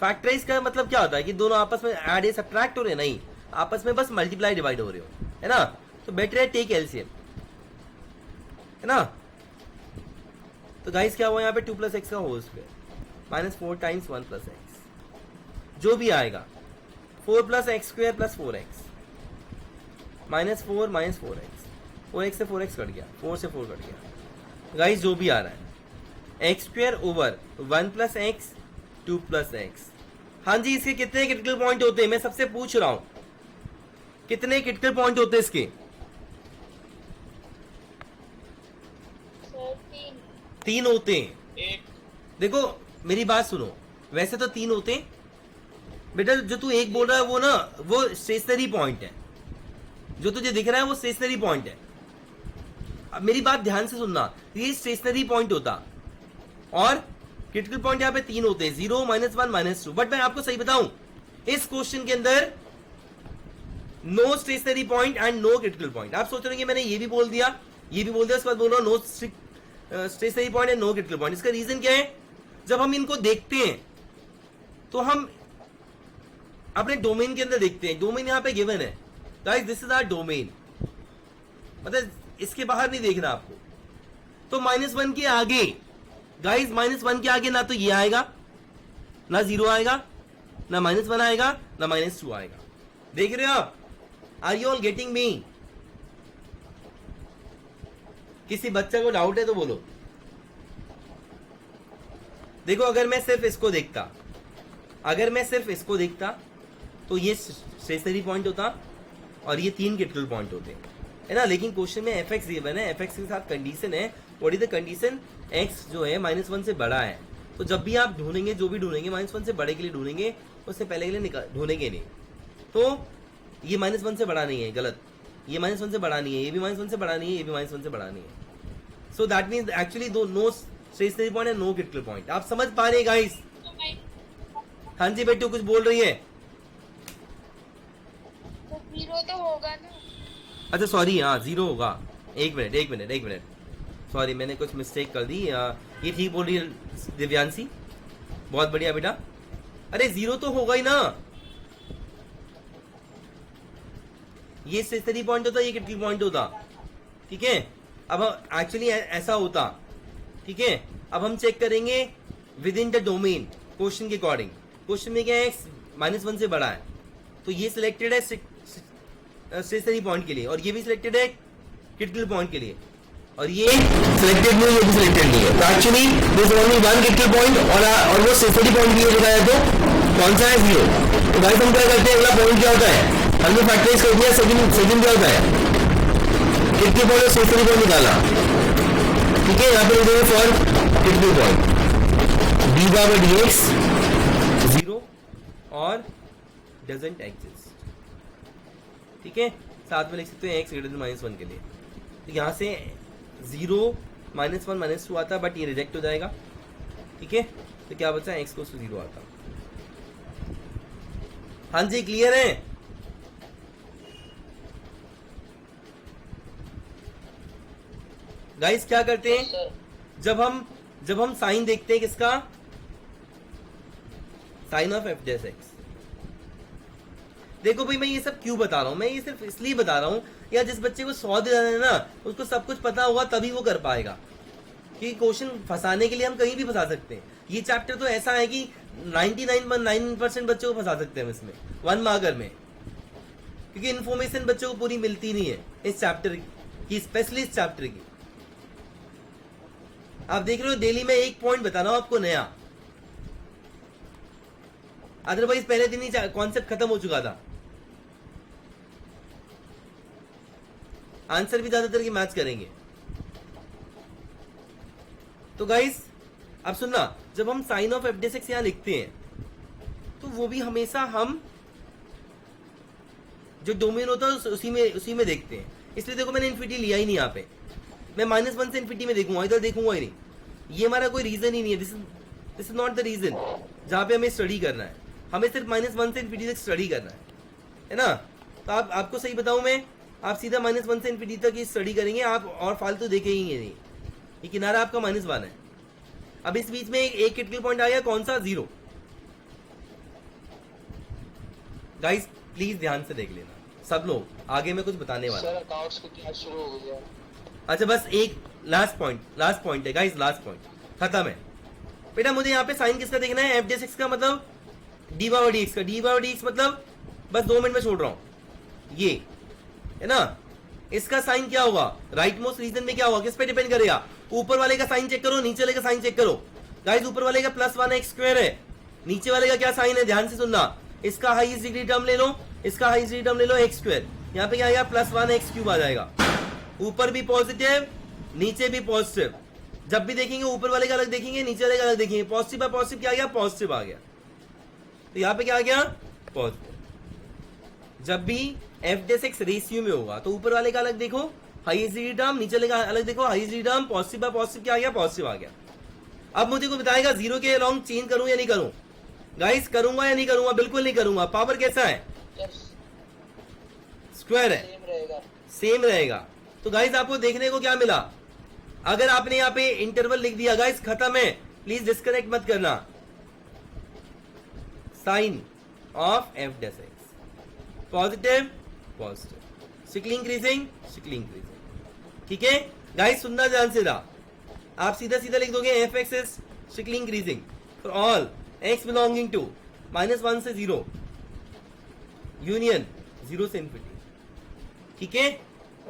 फैक्टराइज का मतलब क्या होता है कि दोनों आपस में ऐड या सब्ट्रैक्ट हो रहे हैं? नहीं, आपस में बस मल्टीप्लाई डिवाइड हो रहे हो, है ना। तो बेटर है टेक एलसीएम, है ना। तो गाइस क्या हुआ यहाँ पे? 2 + x का होल स्क्वायर -4 × 1 + x, जो भी आएगा 4 + x² + 4x -4 - 4x। 4x से 4x कट गया, 4 से 4 कट गया। गाइस जो भी आ रहा है x² ओवर 1 + x 2 + x। हाँ जी, इसके कितने क्रिटिकल पॉइंट होते हैं? मैं सबसे पूछ रहा हूं, कितने क्रिटिकल पॉइंट होते हैं इसके? 3 होते हैं। देखो मेरी बात सुनो, वैसे तो 3 होते हैं बेटा। जो तू एक बोल रहा है वो ना, वो स्टेशनरी पॉइंट है। जो तुझे दिख रहा है वो स्टेशनरी पॉइंट है। अब मेरी बात ध्यान से सुनना, ये स्टेशनरी पॉइंट होता और क्रिटिकल पॉइंट यहाँ पे 3 होते हैं, 0 -1 -2। बट मैं आपको सही बताऊं, इस क्वेश्चन के अंदर no stationary point and no critical point. आप सोच रहे हैं कि मैंने ये भी बोल दिया, ये भी बोल दिया, उसके बाद बोल रहा हूं no stationary point and no critical point. इसका रीजन क्या है? जब हम इनको देखते हैं तो हम अपने डोमेन के अंदर देखते हैं। डोमेन यहाँ पे गिवन है guys, this is our domain, मतलब इसके बाहर नहीं देखना आपको। तो -1 के आगे गाइस, -1 के आगे ना तो ये आएगा, ना 0 आएगा, ना -1 आएगा, ना -2 आएगा। देख रहे हो आप? Are you all getting me? किसी बच्चे को डाउट है तो बोलो। देखो अगर मैं सिर्फ इसको देखता, तो ये स्टेशनरी पॉइंट होता और ये 3 क्रिटिकल पॉइंट होते, है ना। लेकिन क्वेश्चन में fx गिवन है, fx के साथ कंडीशन है, what is the condition? x जो है -1 से बड़ा है। तो जब भी आप ढूंढेंगे, जो भी ढूंढेंगे -1 से बड़े के लिए ढूंढेंगे, उससे पहले के लिए ढूंढेंगे नहीं। तो ये -1 से बड़ा नहीं है, गलत। ये -1 से बड़ा नहीं है, ये भी -1 से बड़ा नहीं है, ये भी -1 से बड़ा नहीं है। सो दैट मीन्स एक्चुअली दो no stationary point and no critical point. आप समझ पा रहे हैं गाइस? हाँ जी बेटू कुछ बोल रही है। होगा ना। अच्छा सॉरी, हाँ 0 होगा। एक मिनट सॉरी, मैंने कुछ मिस्टेक कर दी। ये ठीक बोल रही है दिव्यांशी, बहुत बढ़िया बेटा। अरे 0 तो होगा ही ना, ये स्टेशनरी पॉइंट होता, ये क्रिटिकल पॉइंट होता, ठीक है। अब एक्चुअली ऐसा होता, ठीक है। अब हम चेक करेंगे with in the domain question के अकॉर्डिंग। क्वेश्चन में क्या है, -1 से बड़ा है, तो ये सिलेक्टेड है स्टेशनरी पॉइंट के लिए, और ये भी सिलेक्टेड है क्रिटिकल पॉइंट के लिए, और ये सिलेक्टेड नहीं है, ये भी सिलेक्टेड नहीं है। तो actually this only one critical point और वो स्टेशनरी पॉइंट भी लिखा है, तो कौन सा है 0। तो गाइस हम क्या करते हैं, अगला पॉइंट क्या होता है, हमने फैक्टराइज कर दिया। सेकंड क्या होता है, क्रिटिकल पॉइंट और स्टेशनरी पॉइंट निकाला, ठीक है। यहाँ पे लिखेंगे फॉर क्रिटिकल पॉइंट d/dx 0 और डजंट एग्जिस्ट, ठीक है। साथ में लिख सकते हैं x ग्रेटर देन -1 के लिए। तो यहाँ से 0 -1 -2 आता, बट ये रिजेक्ट हो जाएगा, ठीक है। तो क्या बचा, x को 0 आता। हाँ जी, क्लियर है। गाइस क्या करते हैं, सर जब हम साइन देखते हैं किसका, sign of f dash x। देखो भाई, मैं ये सब क्यों बता रहा हूं, मैं ये सिर्फ इसलिए बता रहा हूं, या जिस बच्चे को 100 दे है ना, उसको सब कुछ पता होगा तभी वो कर पाएगा। कि क्वेश्चन फंसाने के लिए हम कहीं भी फंसा सकते हैं। ये चैप्टर तो ऐसा है कि 99.9% बच्चों को फंसा सकते हैं हम इसमें 1 मार्कर में, क्योंकि इन्फॉर्मेशन बच्चों को पूरी मिलती नहीं है इस चैप्टर की, स्पेशली इस चैप्टर की। आप देख रहे हो, डेली में एक पॉइंट बता रहा हूं आपको नया, अदरवाइज पहले दिन ही कॉन्सेप्ट खत्म हो चुका था। आंसर भी ज्यादातर की मैच करेंगे। तो गाइस अब सुनना, जब हम sign of f dash x यहां लिखते हैं, तो वो भी हमेशा हम जो डोमेन होता है उसी में देखते हैं। इसलिए देखो, मैंने इन्फिनिटी लिया ही नहीं यहाँ पे, मैं -1 से इन्फिनिटी में देखूंगा, इधर देखूंगा ही नहीं। ये हमारा कोई रीजन ही नहीं है, this is not the reason जहां पे हमें स्टडी करना है। हमें सिर्फ -1 से इन्फिनिटी तक स्टडी करना है ना। तो आपको सही बताऊं मैं, आप सीधा -1 से इन्फिनिटी तक ही स्टडी करेंगे आप, और फालतू देखेंगे नहीं। ये किनारा आपका -1 है। अब इस बीच में एक क्रिटिकल पॉइंट आ गया, कौन सा, 0। गाइस प्लीज ध्यान से देख लेना सब लोग, आगे मैं कुछ बताने वाला सर अकाउंट्स की क्लास शुरू हो गई है। अच्छा बस एक लास्ट पॉइंट है गाइस, लास्ट पॉइंट खत्म है। बेटा मुझे यहाँ पे साइन किसका देखना है, f डैश x का, मतलब d/dx का। d/dx मतलब बस 2 मिनट में छोड़ रहा हूं, ये है ना। इसका साइन क्या होगा, राइट मोस्ट रीजन में क्या होगा, किस पे डिपेंड करेगा, ऊपर वाले का साइन चेक करो, नीचे वाले का साइन चेक करो। गाइस ऊपर वाले का +1x² है, नीचे वाले का क्या साइन है, ध्यान से सुनना। इसका हाईएस्ट डिग्री टर्म ले लो, इसका हाईएस्ट डिग्री टर्म ले लो x², यहाँ पे क्या आएगा, +1x³ आ जाएगा। ऊपर भी पॉजिटिव, नीचे भी पॉजिटिव। जब भी देखेंगे ऊपर वाले का अलग देखेंगे, नीचे वाले का अलग देखेंगे। पॉजिटिव बाय पॉजिटिव क्या आ गया, पॉजिटिव आ गया। तो यहाँ पे क्या आ गया, पॉजिटिव। जब भी f डैश x रेशियो में होगा तो ऊपर वाले का अलग देखो, हाईएस्ट डिग्री टर्म, नीचे वाले का अलग देखो, highest degree term. Positive bye positive क्या आ गया, पॉजिटिव आ गया। अब मुझे को बताएगा 0 के अलॉन्ग चेंज करूं या नहीं करूं। गाइस करूंगा या नहीं करूंगा, बिल्कुल नहीं करूंगा। पावर कैसा है, स्क्वायर है, सेम रहेगा। तो गाइस आपको देखने को क्या मिला, अगर आपने यहाँ पे इंटरवल लिख दिया, गाइस खत्म है, प्लीज डिस्कनेक्ट मत करना। Sign of f dash x, positive positive, strictly increasing, ठीक है। गाइस सुनना ध्यान से रहा, आप सीधा सीधा लिख दोगे f(x) is strictly increasing for all x belonging to -1 से 0 यूनियन 0 से इन्फिनिटी, ठीक है।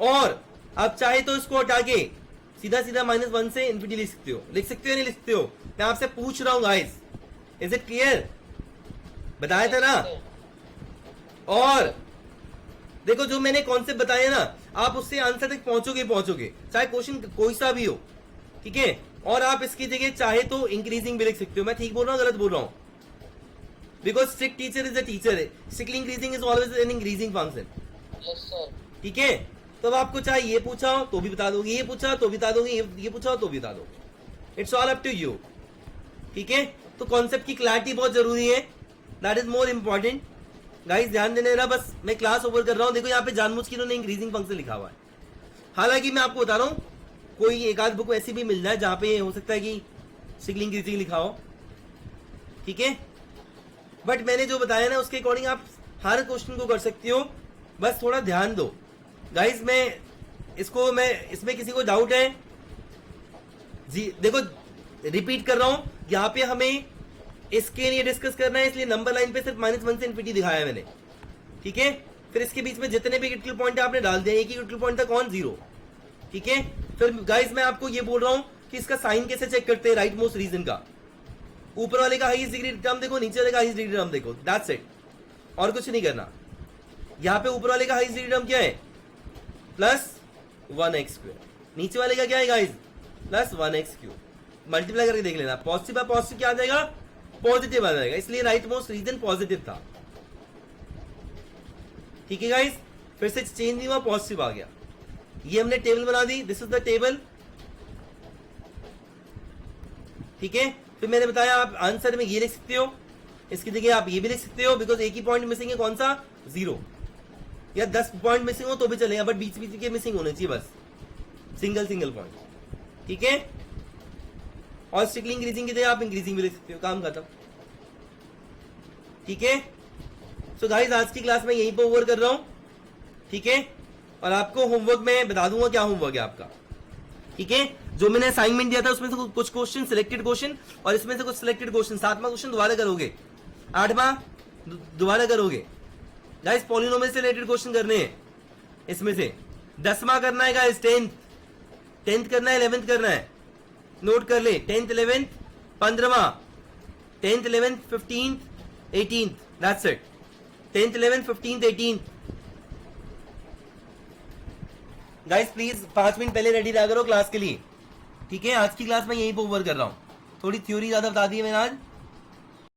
और आप चाहे तो इसको हटा के सीधा सीधा -1 से इन्फिनिटी लिख सकते हो, नहीं लिख सकते हो, मैं आपसे पूछ रहा हूं गाइस, इज इट क्लियर, बताया था ना। और देखो जो मैंने कॉन्सेप्ट बताया ना, आप उससे आंसर तक पहुंचोगे, चाहे क्वेश्चन कोई सा भी हो, ठीक है। और आप इसकी जगह चाहे तो इंक्रीजिंग भी लिख सकते हो। मैं ठीक बोल रहा हूं, गलत बोल रहा हूं, because strict teacher is a teacher, strictly increasing is always an increasing function, ठीक है। तो अब आपको चाहे ये पूछा हो तो भी बता दोगे, ये पूछा तो भी बता दोगे, ये पूछा हो तो भी बता दोगे, it's all up to you, ठीक है। तो कॉन्सेप्ट की क्लैरिटी बहुत जरूरी है, that is more important, guys ध्यान देने ना, बस मैं क्लास ओवर कर रहा हूँ। देखो यहाँ पे जानबूझ के इन्होंने इंक्रीजिंग फंक्शन लिखा हुआ है। हालांकि मैं आपको बता रहा हूँ कोई एक आध बुक ऐसी भी मिल जाए जहाँ पे हो सकता है कि सिगली इंक्रीजिंग लिखा हो, ठीक है। बट मैंने जो बताया ना उसके अकॉर्डिंग आप हर क्वेश्चन को कर सकते हो, बस थोड़ा ध्यान दो गाइस। मैं इसमें किसी को डाउट है जी, देखो रिपीट कर रहा हूं, यहाँ पे हमें इसके लिए डिस्कस करना है, इसलिए नंबर लाइन पे सिर्फ -1 से इन्फिनिटी दिखाया है मैंने, ठीक है। फिर इसके बीच में जितने भी क्रिटिकल पॉइंट है आपने डाल दिया, एक ही क्रिटिकल पॉइंट था कौन, 0, ठीक है। फिर गाइस मैं आपको ये बोल रहा हूं कि इसका साइन कैसे चेक करते हैं, राइट मोस्ट रीजन का। ऊपर वाले का हाईएस्ट डिग्री टर्म देखो, नीचे वाले का हाईएस्ट डिग्री टर्म देखो, दैट्स इट, और कुछ नहीं करना। यहाँ पे ऊपर वाले का हाईएस्ट डिग्री टर्म क्या है, +1x², नीचे वाले का क्या है गाइस, +1x³। मल्टीप्लाई करके देख लेना, पॉजिटिव है पॉजिटिव क्या आ जाएगा, पॉजिटिव आ जाएगा, इसलिए राइट मोस्ट रीजन पॉजिटिव था, ठीक है गाइस। फिर से चेंज नहीं हुआ, पॉजिटिव आ गया। ये हमने टेबल बना दी, दिस इज द टेबल, ठीक है। फिर मैंने बताया आप आंसर में ये लिख सकते हो, इसकी जगह आप ये भी लिख सकते हो, बिकॉज एक ही पॉइंट मिसिंग है, कौन सा, 0, या 10 पॉइंट मिसिंग हो तो भी चलेगा, बट बीच बीच के मिसिंग होने चाहिए, बस सिंगल पॉइंट, ठीक है। और स्ट्रिक्टली इंक्रीजिंग की जगह आप इंक्रीजिंग भी लिख सकते हो, काम खत्म, ठीक है। सो गाइस आज की क्लास में यहीं पर ओवर कर रहा हूं, ठीक है। और आपको होमवर्क में बता दूंगा क्या होमवर्क है आपका, ठीक है। जो मैंने असाइनमेंट दिया था उसमें से कुछ क्वेश्चन सिलेक्टेड क्वेश्चन, और इसमें से कुछ सिलेक्टेड क्वेश्चन, 7वां क्वेश्चन दोबारा करोगे, 8वां दोबारा करोगे गाइस। पॉलिनोमियल से रिलेटेड क्वेश्चन करने हैं, इसमें से 10वां करना है गाइस, 10th करना है, 11th करना है, नोट कर ले, 10th 11th 15वां, 10th 11th 15th 18th, that's it, 10th 11th 15th 18th। Guys please 5 minute पहले रेडी रहा करो क्लास के लिए, ठीक है। आज की क्लास में यहीं पर ओवर कर रहा हूं, थोड़ी थ्योरी ज्यादा बता दी है मैंने आज,